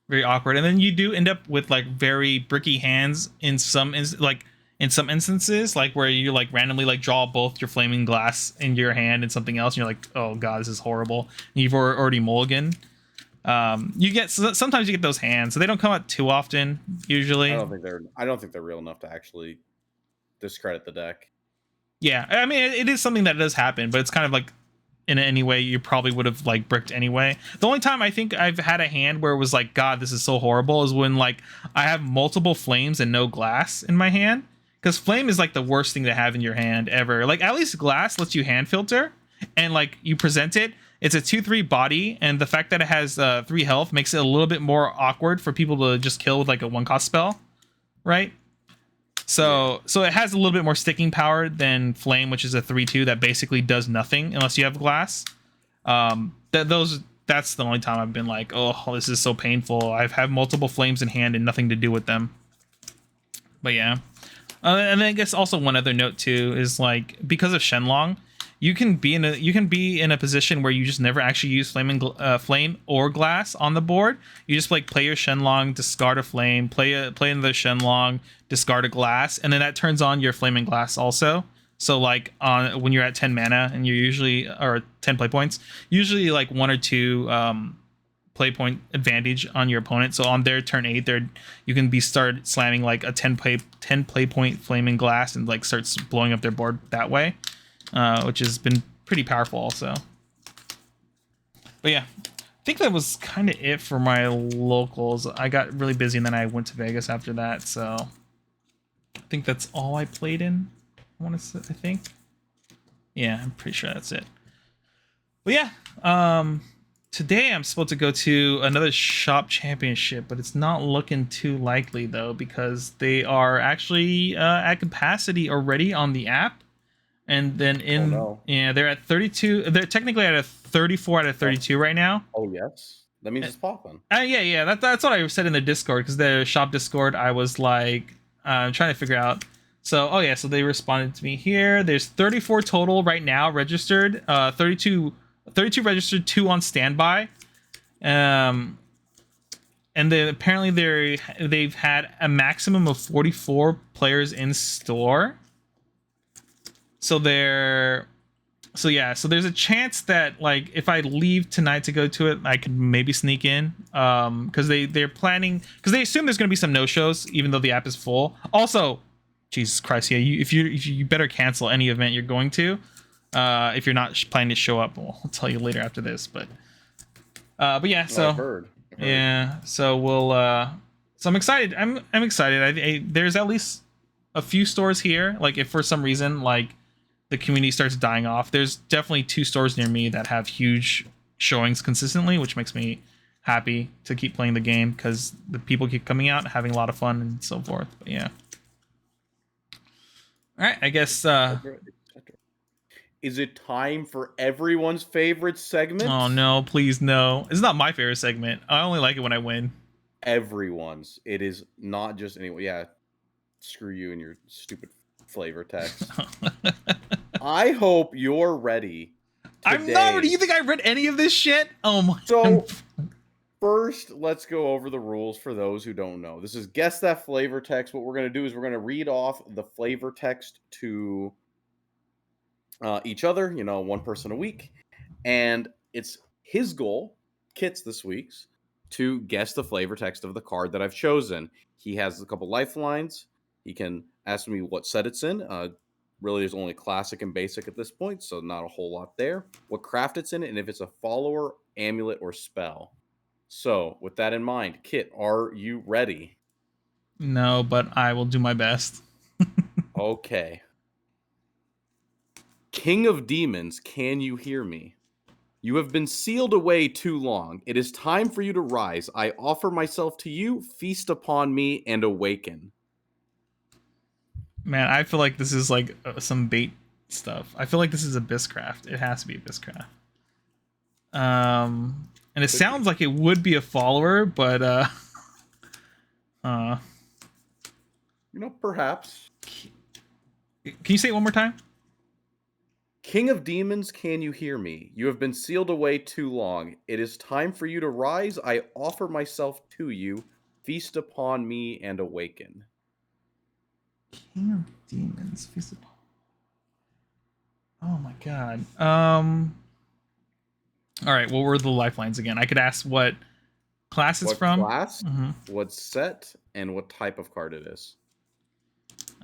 very awkward, and then you do end up with like very bricky hands in some like in some instances, like where you like randomly like draw both your flaming glass in your hand and something else, and you're like, oh god, this is horrible. And you've already mulliganed. You get sometimes you get those hands, so they don't come out too often usually.
I don't think they're real enough to actually discredit the deck.
Yeah, I mean it is something that does happen, but it's kind of like in any way you probably would have like bricked anyway. The only time I think I've had a hand where it was like, god, this is so horrible, is when like I have multiple flames and no glass in my hand, because flame is like the worst thing to have in your hand ever. Like at least glass lets you hand filter, and like you present it, it's a 2/3 body, and the fact that it has 3 health makes it a little bit more awkward for people to just kill with like a 1-cost spell, right? So it has a little bit more sticking power than flame, which is a 3/2 that basically does nothing unless you have glass. That's the only time I've been like, oh, this is so painful. I've had multiple flames in hand and nothing to do with them. But yeah. And then I guess also one other note too is like, because of Shenlong, you can be in a position where you just never actually use flame or glass on the board. You just like play your Shenlong, discard a flame, play another Shenlong, discard a glass, and then that turns on your flaming glass also. So like when you're at 10 mana and you're usually, or 10 play points, usually like 1 or 2 play point advantage on your opponent. So on their turn 8, you can start slamming like a 10 play point flaming glass and like starts blowing up their board that way. Which has been pretty powerful also. But yeah, I think that was kind of it for my locals. I got really busy and then I went to Vegas after that, so I think that's all I played in. I think. Yeah, I'm pretty sure that's it. But yeah, today I'm supposed to go to another shop championship, but it's not looking too likely though, because they are actually at capacity already on the app. And then they're at 32. They're technically at a 34 out of 32 right now.
Oh yes, that means it's popping.
Yeah. That's what I said in the Discord, because the shop Discord, I was like trying to figure out. So so they responded to me here. There's 34 total right now registered. 32 registered, 2 on standby. And then apparently they've had a maximum of 44 players in store. So there's a chance that like if I leave tonight to go to it, I could maybe sneak in, because they're planning, because they assume there's going to be some no shows even though the app is full. Also, Jesus Christ, yeah, you better cancel any event you're going to, if you're not planning to show up. Well, I'll tell you later after this, but yeah, so
I've heard.
Yeah, so so I'm excited. I'm excited. There's at least a few stores here. Like if for some reason like the community starts dying off, there's definitely 2 stores near me that have huge showings consistently, which makes me happy to keep playing the game, because the people keep coming out, having a lot of fun and so forth. But yeah. All right, I guess.
Is it time for everyone's favorite segment?
Oh no, please no. It's not my favorite segment. I only like it when I win.
Everyone's. It is not just anyone. Yeah. Screw you and your stupid flavor text. I hope you're ready.
I'm not ready. You think I read any of this shit? Oh my.
So first, let's go over the rules for those who don't know. This is Guess That Flavor Text. What we're going to do is we're going to read off the flavor text to each other, one person a week. And it's his goal, Kit's this week's, to guess the flavor text of the card that I've chosen. He has a couple lifelines. He can ask me what set it's in. Really, there's only classic and basic at this point, so not a whole lot there. What craft it's in, and if it's a follower, amulet, or spell. So, with that in mind, Kit, are you ready?
No, but I will do my best.
Okay. King of Demons, can you hear me? You have been sealed away too long. It is time for you to rise. I offer myself to you. Feast upon me and awaken.
Man, I feel like this is like some bait stuff. I feel like this is Abysscraft. It has to be Abysscraft. And it sounds like it would be a follower, but
perhaps.
Can you say it one more time?
King of Demons, can you hear me? You have been sealed away too long. It is time for you to rise. I offer myself to you. Feast upon me and awaken.
King of Demons. Oh my god. All right. What were the lifelines again? I could ask what class it's
What
from.
class, what set, and what type of card it is.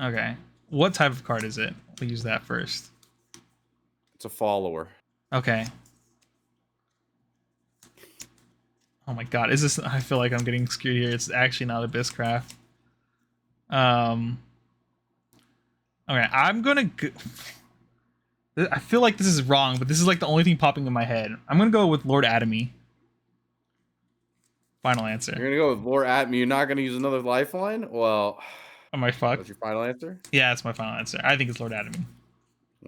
Okay. What type of card is it? We'll use that first.
It's a follower.
Okay. Oh my god. Is this? I feel like I'm getting screwed here. It's actually not Abysscraft. Okay. I'm gonna. I feel like this is wrong, but this is like the only thing popping in my head. I'm gonna go with Lord Atomy. Final answer.
You're gonna go with Lord Atme. You're not gonna use another lifeline? Well,
am I fucked?
What's your final answer?
Yeah, that's my final answer. I think it's Lord Atomy.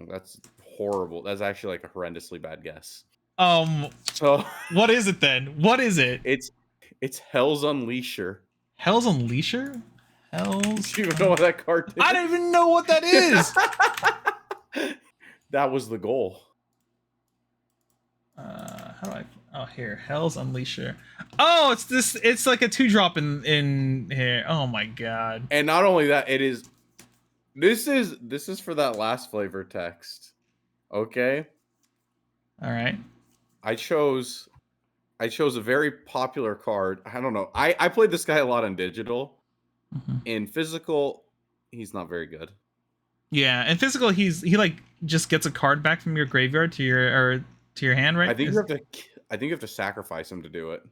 That's horrible. That's actually like a horrendously bad guess.
So what is it then? What is it?
It's Hell's Unleasher.
Hell's Unleasher? Hell's.
Do you even know what that card is?
I don't even know what that is.
That was the goal.
How do I? Oh, here, Hell's Unleasher. Oh, it's this. It's like a 2-drop in here. Oh my god.
And not only that, it is. This is for that last flavor text. Okay.
All right.
I chose a very popular card. I don't know. I played this guy a lot in digital. In physical, he's not very good.
Yeah, in physical, he like just gets a card back from your graveyard to your hand, right?
I think you have to sacrifice him to do it.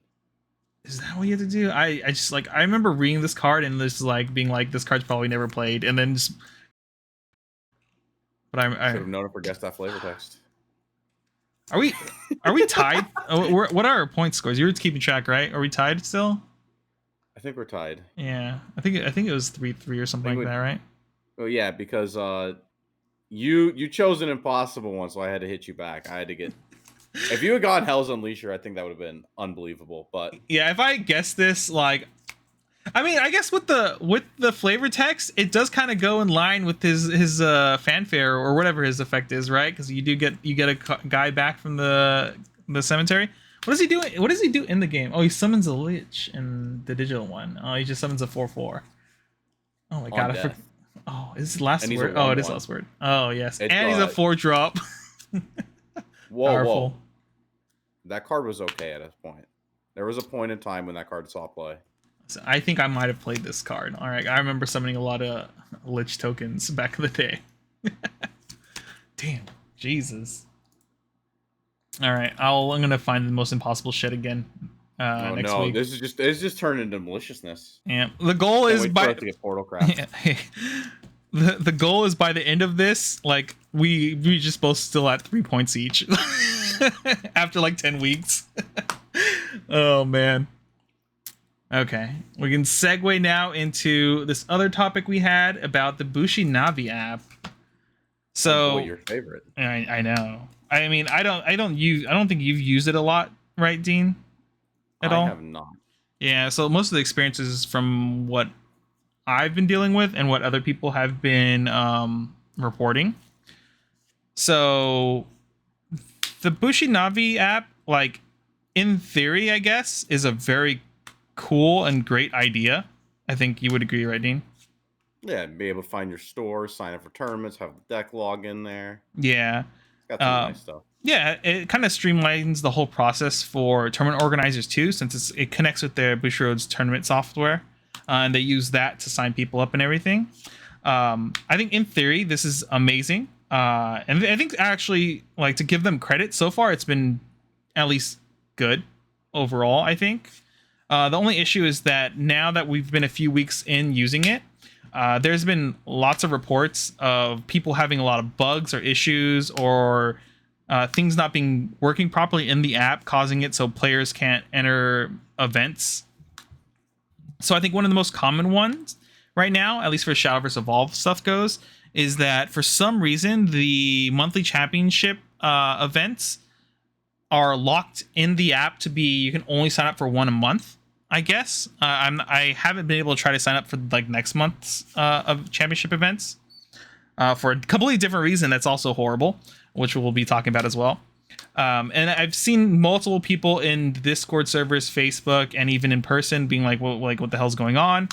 Is that what you have to do? I just like I remember reading this card and this like being like this card's probably never played, and then just. But I
should have known if we guessed that flavor text.
Are we tied? What are our point scores? You were keeping track, right? Are we tied still?
I think we're tied.
Yeah, I think it was 3-3 or something like that, right?
Oh yeah, because you chose an impossible one, so I had to hit you back. I had to get. If you had gotten Hell's Unleasher, I think that would have been unbelievable. But
yeah, if I guessed this, like, I mean, I guess with the flavor text, it does kind of go in line with his fanfare or whatever his effect is, right? Because you get a guy back from the cemetery. What does he do? What does he do in the game? Oh, he summons a lich in the digital one. Oh, he just summons a 4/4. Oh my god! Oh, is this last word? Oh, it is last word. Oh yes, and he's a 4-drop.
Whoa,
Powerful.
whoa! That card was okay at a point. There was a point in time when that card saw play.
So I think I might have played this card. All right, I remember summoning a lot of lich tokens back in the day. Damn, Jesus. All right, I'm gonna find the most impossible shit again next week.
This is just turned into maliciousness.
Yeah, the goal is
to get Portal Craft.
Yeah, the goal is by the end of this, like we just both still at 3 points each after like 10 weeks. Oh man. Okay, we can segue now into this other topic we had about the Bushi Navi app. So
your favorite?
I know. I mean, I don't think you've used it a lot, right, Dean? At all?
I have not.
Yeah, so most of the experiences from what I've been dealing with and what other people have been reporting. So the Bushi Navi app, like in theory, I guess, is a very cool and great idea. I think you would agree, right, Dean?
Yeah, be able to find your store, sign up for tournaments, have the deck log in there.
Yeah.
Got some nice stuff.
Yeah, it kind of streamlines the whole process for tournament organizers too, since it connects with their Bushiroad's tournament software, and they use that to sign people up and everything. I think in theory this is amazing, and I think actually, like, to give them credit, so far it's been at least good overall. I think the only issue is that now that we've been a few weeks in using it, there's been lots of reports of people having a lot of bugs or issues or things not being working properly in the app, causing it so players can't enter events. So I think one of the most common ones right now, at least for Shadowverse Evolve stuff goes, is that for some reason the monthly championship events are locked in the app to be, you can only sign up for one a month, I guess. I haven't been able to try to sign up for like next month's of championship events for a completely different reason that's also horrible, which we'll be talking about as well. And I've seen multiple people in Discord servers, Facebook, and even in person being like, well, like, what the hell's going on?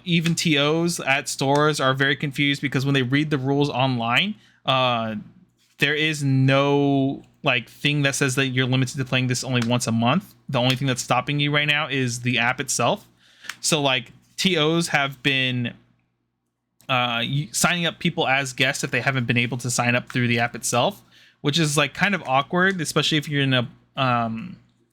Even TOs at stores are very confused because when they read the rules online, there is no like thing that says that you're limited to playing this only once a month. The only thing that's stopping you right now is the app itself. So like TOs have been signing up people as guests if they haven't been able to sign up through the app itself, which is like kind of awkward, especially if you're in a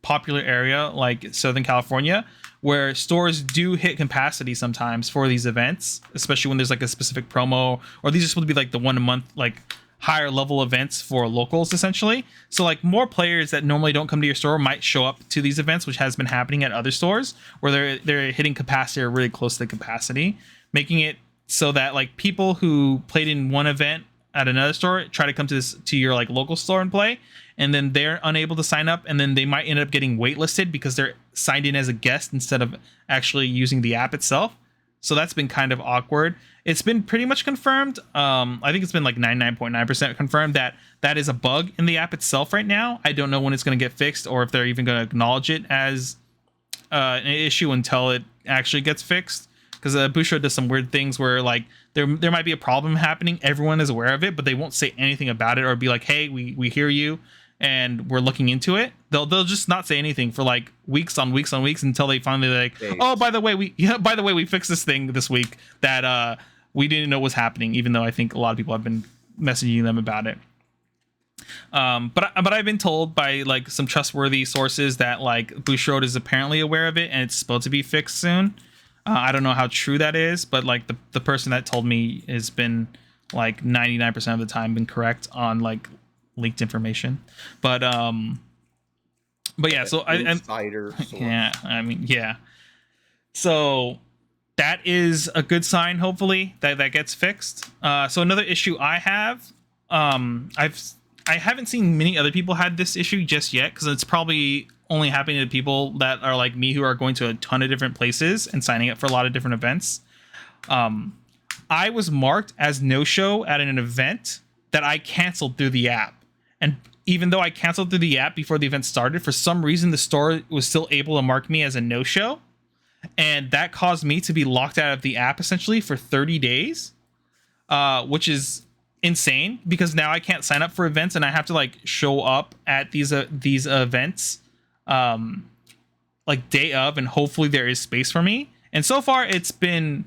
popular area like Southern California, where stores do hit capacity sometimes for these events, especially when there's like a specific promo, or these are supposed to be like the 1 a month, like higher level events for locals essentially. So like more players that normally don't come to your store might show up to these events, which has been happening at other stores where they're hitting capacity or really close to capacity, making it so that like people who played in one event at another store try to come to your like local store and play, and then they're unable to sign up, and then they might end up getting waitlisted because they're signed in as a guest instead of actually using the app itself. So that's been kind of awkward. It's been pretty much confirmed. I think it's been like 99.9% confirmed that that is a bug in the app itself right now. I don't know when it's going to get fixed or if they're even going to acknowledge it as an issue until it actually gets fixed. Because Bushiroad does some weird things where like there might be a problem happening. Everyone is aware of it, but they won't say anything about it or be like, hey, we hear you and we're looking into it. They'll just not say anything for like weeks on weeks on weeks until they finally like, oh, by the way, we fixed this thing this week that we didn't know was happening, even though I think a lot of people have been messaging them about it. But I've been told by like some trustworthy sources that like Bushiroad is apparently aware of it and it's supposed to be fixed soon. I don't know how true that is, but like the person that told me has been like 99% of the time been correct on like leaked information. But yeah, so
insider
yeah, I mean, yeah. So that is a good sign, hopefully, that gets fixed. So another issue I have, I haven't seen many other people had this issue just yet, because it's probably only happening to people that are like me who are going to a ton of different places and signing up for a lot of different events. I was marked as no-show at an event that I canceled through the app. And even though I canceled through the app before the event started, for some reason the store was still able to mark me as a no-show. And that caused me to be locked out of the app essentially for 30 days, which is insane because now I can't sign up for events and I have to like show up at these events like day of, and hopefully there is space for me. And so far it's been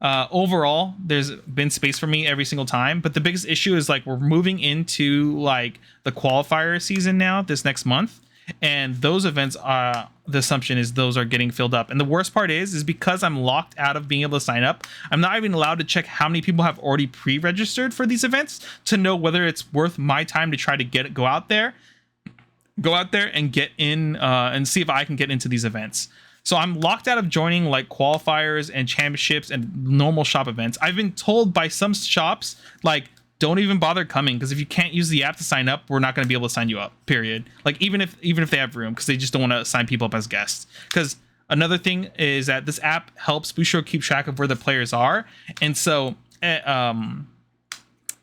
overall there's been space for me every single time, but the biggest issue is like we're moving into like the qualifier season now this next month, and those events are, the assumption is those are getting filled up. And the worst part is because I'm locked out of being able to sign up, I'm not even allowed to check how many people have already pre-registered for these events to know whether it's worth my time to try to go out there and get in and see if I can get into these events. So I'm locked out of joining like qualifiers and championships and normal shop events. I've been told by some shops, like, don't even bother coming, because if you can't use the app to sign up, we're not going to be able to sign you up, period. Like even if they have room, because they just don't want to sign people up as guests. Because another thing is that this app helps Bushiroad keep track of where the players are. And so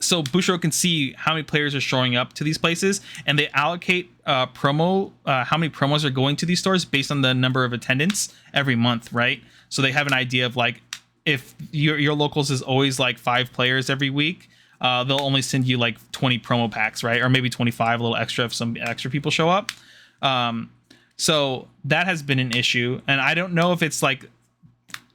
so Bushiroad can see how many players are showing up to these places, and they allocate how many promos are going to these stores based on the number of attendance every month, right? So they have an idea of like, if your locals is always like 5 players every week, they'll only send you like 20 promo packs, right? Or maybe 25, a little extra if some extra people show up. So that has been an issue, and I don't know if it's like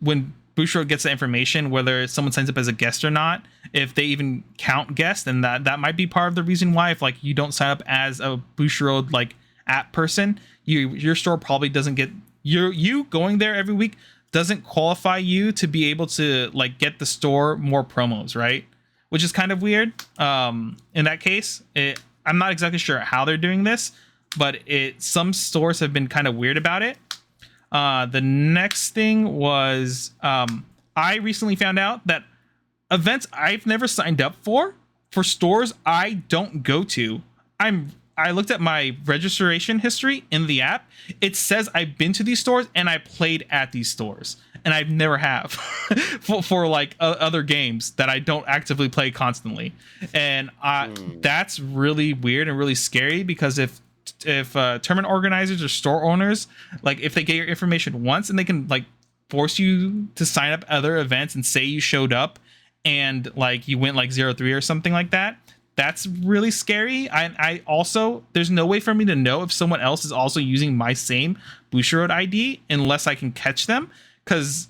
when Bushiroad gets the information, whether someone signs up as a guest or not, if they even count guests, and that might be part of the reason why. If like you don't sign up as a Bushiroad like app person, your store probably doesn't get you going there every week doesn't qualify you to be able to like get the store more promos, right? Which is kind of weird. In that case, I'm not exactly sure how they're doing this, but some stores have been kind of weird about it. The next thing was I recently found out that events I've never signed up for stores I don't go to. I looked at my registration history in the app. It says I've been to these stores and I played at these stores. and I've never have for like other games that I don't actively play constantly. And that's really weird and really scary, because if tournament organizers or store owners, like if they get your information once and they can like force you to sign up other events and say you showed up and like you went like 0-3 or something like that, that's really scary. I also, there's no way for me to know if someone else is also using my same Bushiroad ID unless I can catch them, because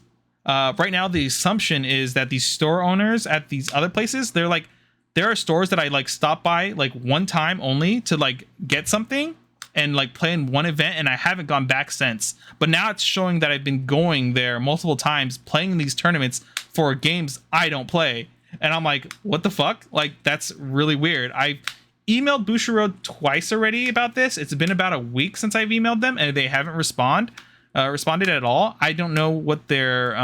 right now the assumption is that these store owners at these other places, they're like, there are stores that I like stop by like one time only to like get something and like play in one event, and I haven't gone back since. But now it's showing that I've been going there multiple times playing in these tournaments for games I don't play. And I'm like, what the fuck? Like, that's really weird. I've emailed Bushiroad twice already about this. It's been about a week since I've emailed them, and they haven't responded at all. I don't know what their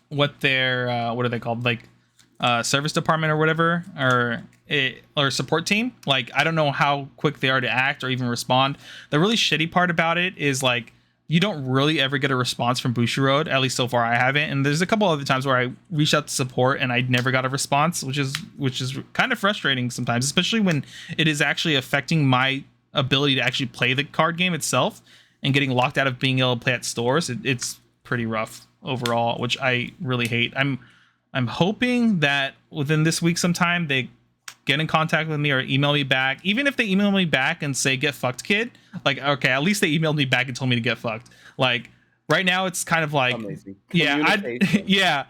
what are they called? Like service department or whatever, or support team. Like, I don't know how quick they are to act or even respond. The really shitty part about it is like, you don't really ever get a response from Bushiroad. At least so far I haven't. And there's a couple other times where I reached out to support and I never got a response, which is kind of frustrating sometimes, especially when it is actually affecting my ability to actually play the card game itself and getting locked out of being able to play at stores. It's pretty rough overall, which I really hate. I'm hoping that within this week sometime they get in contact with me or email me back. Even if they email me back and say, get fucked, kid, like, okay, at least they emailed me back and told me to get fucked. Like, right now it's kind of like, yeah,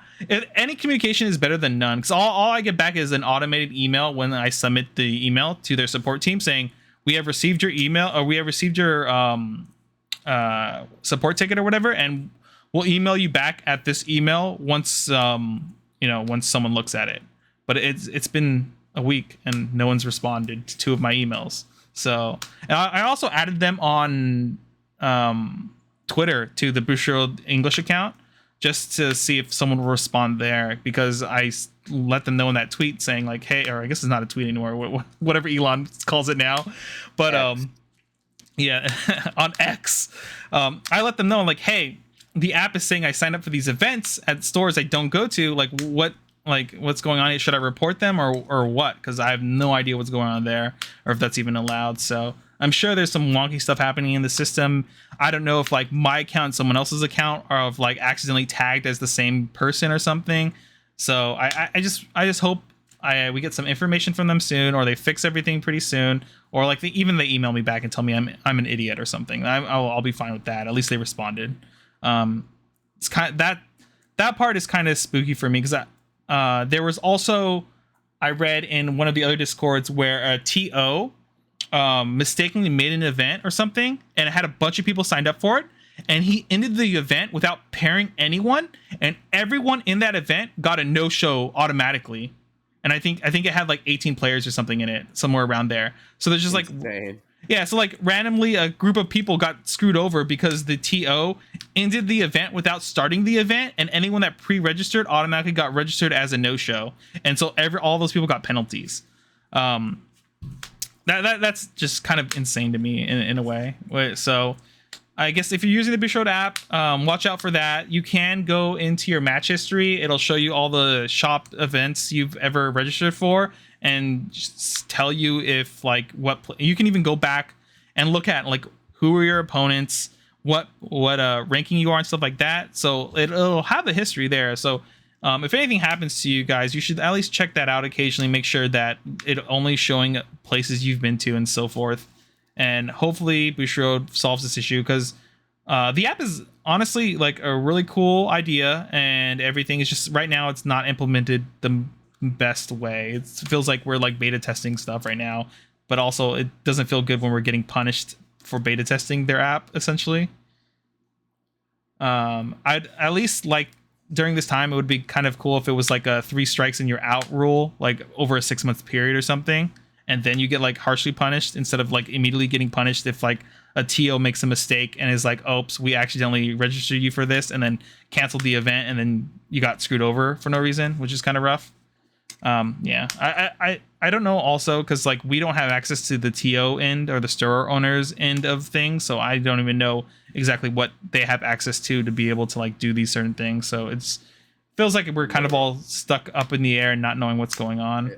any communication is better than none, because all I get back is an automated email when I submit the email to their support team saying, we have received your email, or we have received your support ticket or whatever, and we'll email you back at this email once once someone looks at it. But it's been a week and no one's responded to 2 of my emails. So, and I also added them on Twitter to the Bushiroad English account just to see if someone will respond there, because I let them know in that tweet saying like, hey, or I guess it's not a tweet anymore, whatever Elon calls it now, but yeah, on X, I let them know like, hey, the app is saying I signed up for these events at stores I don't go to. Like, what's going on? Should I report them or what? Because I have no idea what's going on there, or if that's even allowed. So I'm sure there's some wonky stuff happening in the system. I don't know if like my account and someone else's account are of like accidentally tagged as the same person or something. So I just hope we get some information from them soon, or they fix everything pretty soon, or like they email me back and tell me I'm an idiot or something. I'll be fine with that. At least they responded. It's kind of, that part is kind of spooky for me, because there was also, I read in one of the other discords where a TO mistakenly made an event or something, and it had a bunch of people signed up for it, and he ended the event without pairing anyone, and everyone in that event got a no-show automatically. And I think it had like 18 players or something in it, somewhere around there. So there's just
Insane.
yeah, so like randomly a group of people got screwed over because the TO ended the event without starting the event, and anyone that pre-registered automatically got registered as a no-show, and so all those people got penalties. That's just kind of insane to me in a way. So I guess if you're using the Bushiroad app, watch out for that. You can go into your match history. It'll show you all the shop events you've ever registered for, and just tell you if like you can even go back and look at like who are your opponents, what ranking you are and stuff like that. So it'll have a history there. So if anything happens to you guys, you should at least check that out occasionally. Make sure that it only showing places you've been to and so forth. And hopefully Bushiroad solves this issue, because the app is honestly like a really cool idea, and everything is just right now it's not implemented the best way. It feels like we're like beta testing stuff right now, but also it doesn't feel good when we're getting punished for beta testing their app essentially. I'd at least like during this time it would be kind of cool if it was like a 3 strikes and you're out rule, like over a 6-month period or something, and then you get like harshly punished instead of like immediately getting punished if like a TO makes a mistake and is like, oops, we accidentally registered you for this, and then canceled the event, and then you got screwed over for no reason, which is kind of rough. Yeah, I don't know also because like we don't have access to the TO end or the store owners end of things, so I don't even know exactly what they have access to be able to like do these certain things. So it's feels like we're kind of all stuck up in the air and not knowing what's going on.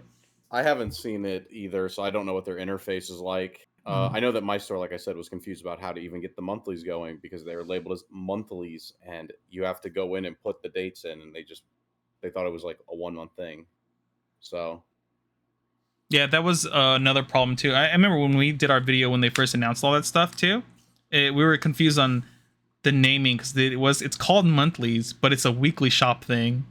I haven't seen it either, so I don't know what their interface is like. I know that my store, like I said, was confused about how to even get the monthlies going because they were labeled as monthlies, and you have to go in and put the dates in, and they thought it was like a 1 month thing. So
Yeah, that was another problem too. I remember when we did our video when they first announced all that stuff too. We were confused on the naming because it's called monthlies, but it's a weekly shop thing,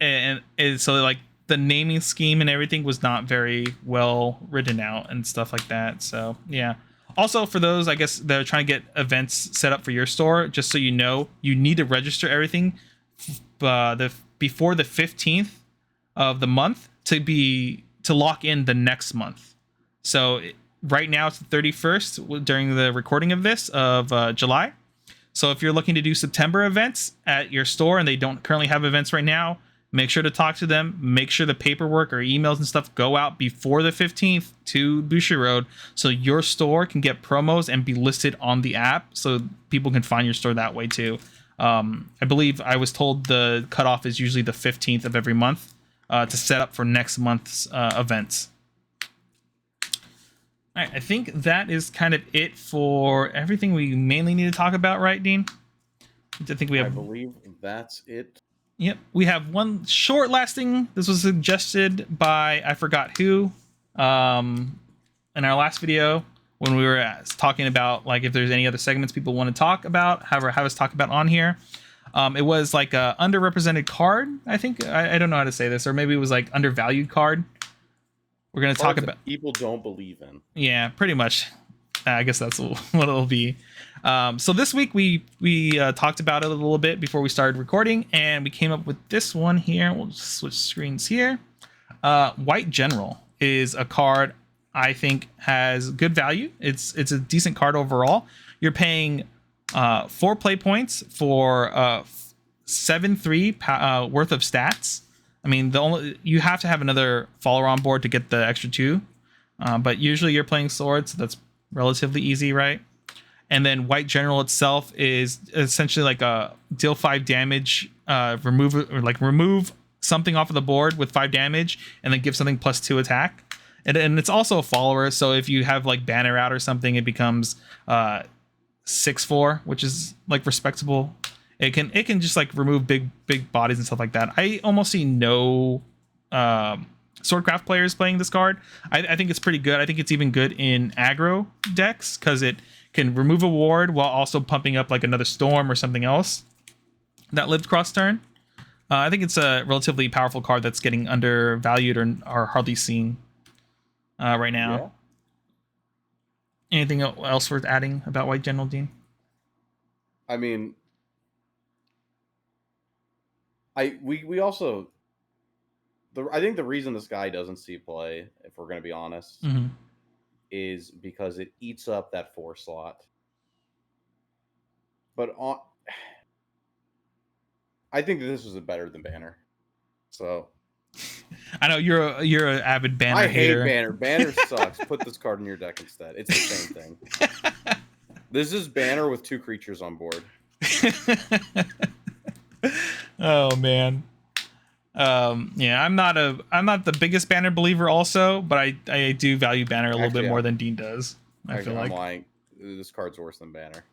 and so like the naming scheme and everything was not very well written out and stuff like that. So yeah. Also, for those I guess that are trying to get events set up for your store, just so you know, you need to register everything before the 15th of the month to lock in the next month. So right now it's the 31st during the recording of this of July. So if you're looking to do September events at your store and they don't currently have events right now, make sure to talk to them. Make sure the paperwork or emails and stuff go out before the 15th to Boucher Road so your store can get promos and be listed on the app so people can find your store that way too. I believe I was told the cutoff is usually the 15th of every month to set up for next month's events. All right, I think that is kind of it for everything we mainly need to talk about, right, Dean? I think we have.
I believe that's it.
Yep, we have one short lasting. This was suggested by I forgot who, in our last video when we were talking about like if there's any other segments people want to talk about, have us talk about on here. It was like a underrepresented card. I think I don't know how to say this, or maybe it was like undervalued card. We're going to talk about
people don't believe in.
Yeah, pretty much. I guess that's what it'll be. So this week we talked about it a little bit before we started recording, and we came up with this one here. We'll just switch screens here. White General is a card I think has good value. It's a decent card overall. You're paying 4 play points for 7/3 worth of stats. I mean, you have to have another follower on board to get the extra 2, but usually you're playing swords, so that's relatively easy, right? And then White General itself is essentially like a deal 5 damage, remove something off of the board with 5 damage, and then give something +2 attack. And it's also a follower, so if you have like Banner out or something, it becomes 6/4, which is like respectable. It can just like remove big bodies and stuff like that. I almost see no Swordcraft players playing this card. I think it's pretty good. I think it's even good in aggro decks because it can remove a ward while also pumping up like another storm or something else that lived cross turn. I think it's a relatively powerful card that's getting undervalued or hardly seen right now. Yeah. Anything else worth adding about White General, Dean?
I mean, we also I think the reason this guy doesn't see play, if we're going to be honest, is because it eats up that 4 slot. But I think that this was better than Banner. So
I know you're an avid Banner.
I hate Banner. Banner sucks. Put this card in your deck instead. It's the same thing. This is Banner with 2 creatures on board.
Oh man. Yeah, I'm not the biggest Banner believer also, but I do value Banner a little bit more than Dean does. I feel like I'm
lying. This card's worse than Banner.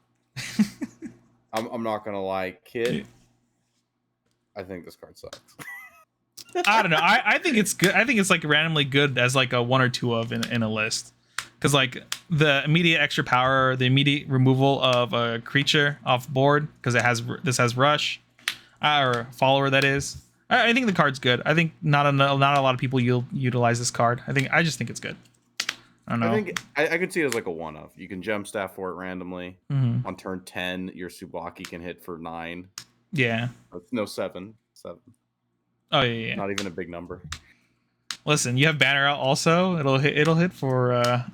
I'm not gonna lie, Kid. I think this card sucks.
I don't know. I think it's good. I think it's like randomly good as like a 1 or 2 of in a list, because like the immediate extra power, the immediate removal of a creature off board because this has rush, or follower that is. I think the card's good. I think not a lot of people utilize this card. I just think it's good. I don't know.
I think I could see it as like a 1-of. You can gem staff for it randomly. On turn 10, your Tsubaki can hit for 9.
Yeah.
No, 7.
Oh yeah.
Not even a big number.
Listen, you have Banner out also. It'll hit for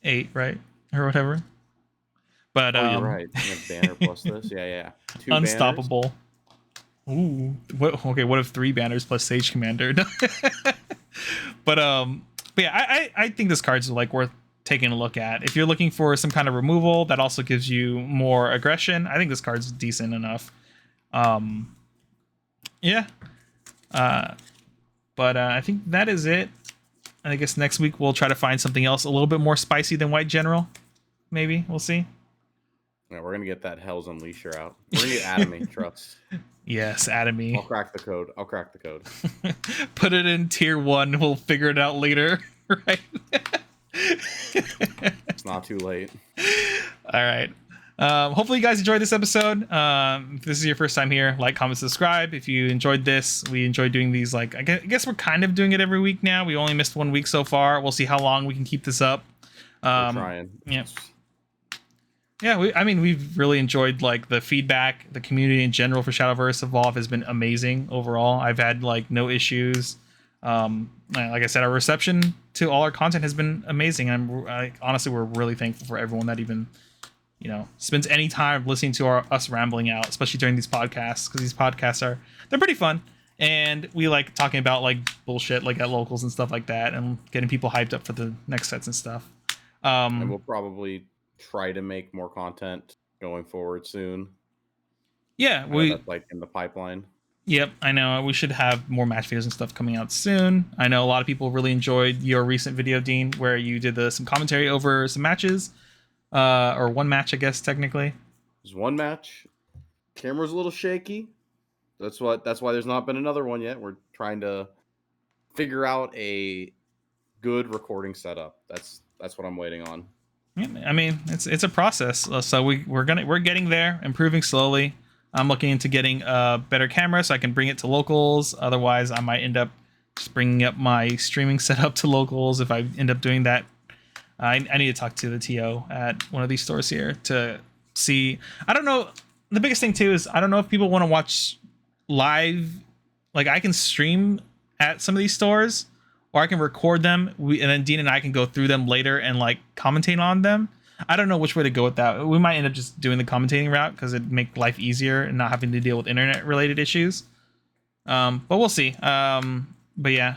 8, right, or whatever. But
you're right. You have Banner plus this. Yeah. 2
unstoppable.
Banners.
Ooh, what? Okay, what if 3 banners plus Sage Commander? But yeah, I think this card's like worth taking a look at. If you're looking for some kind of removal that also gives you more aggression, I think this card's decent enough. Yeah. But I think that is it. I guess next week we'll try to find something else a little bit more spicy than White General. Maybe we'll see.
Yeah, we're gonna get that Hell's Unleasher out. We're gonna get Atomy, trust.
Yes, Atomy.
I'll crack the code.
Put it in tier 1. We'll figure it out later, right?
It's not too late.
All right. Hopefully you guys enjoyed this episode. If this is your first time here, like, comment, subscribe. If you enjoyed this, we enjoy doing these. Like, I guess we're kind of doing it every week now. We only missed 1 week so far. We'll see how long we can keep this up.
We're trying.
Yeah, we've really enjoyed like the feedback. The community in general for Shadowverse Evolve has been amazing overall. I've had like no issues. Like I said, our reception to all our content has been amazing. Honestly, we're really thankful for everyone that even, spends any time listening to us rambling out, especially during these podcasts, because these podcasts they're pretty fun, and we like talking about like bullshit like at locals and stuff like that, and getting people hyped up for the next sets and stuff.
And we'll probably try to make more content going forward soon.
Yeah,
that's like in the pipeline.
Yep, I know. We should have more match videos and stuff coming out soon. I know a lot of people really enjoyed your recent video, Dean, where you did some commentary over some matches, or 1 match, I guess technically.
There's 1 match. Camera's a little shaky. That's why there's not been another one yet. We're trying to figure out a good recording setup. That's what I'm waiting on.
I mean, it's a process. So we're getting there, improving slowly. I'm looking into getting a better camera so I can bring it to locals. Otherwise, I might end up just bringing up my streaming setup to locals if I end up doing that. I need to talk to the TO at one of these stores here to see. I don't know. The biggest thing too is I don't know if people want to watch live. Like, I can stream at some of these stores, or I can record them, and then Dean and I can go through them later and like commentate on them. I don't know which way to go with that. We might end up just doing the commentating route because it'd make life easier and not having to deal with internet related issues. But we'll see. But yeah,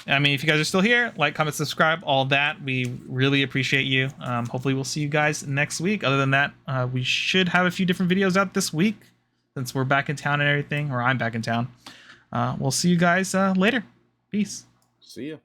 I mean, if you guys are still here, like, comment, subscribe, all that. We really appreciate you. Hopefully we'll see you guys next week. Other than that, we should have a few different videos out this week since we're back in town and everything, or I'm back in town. We'll see you guys later. Peace.
See ya.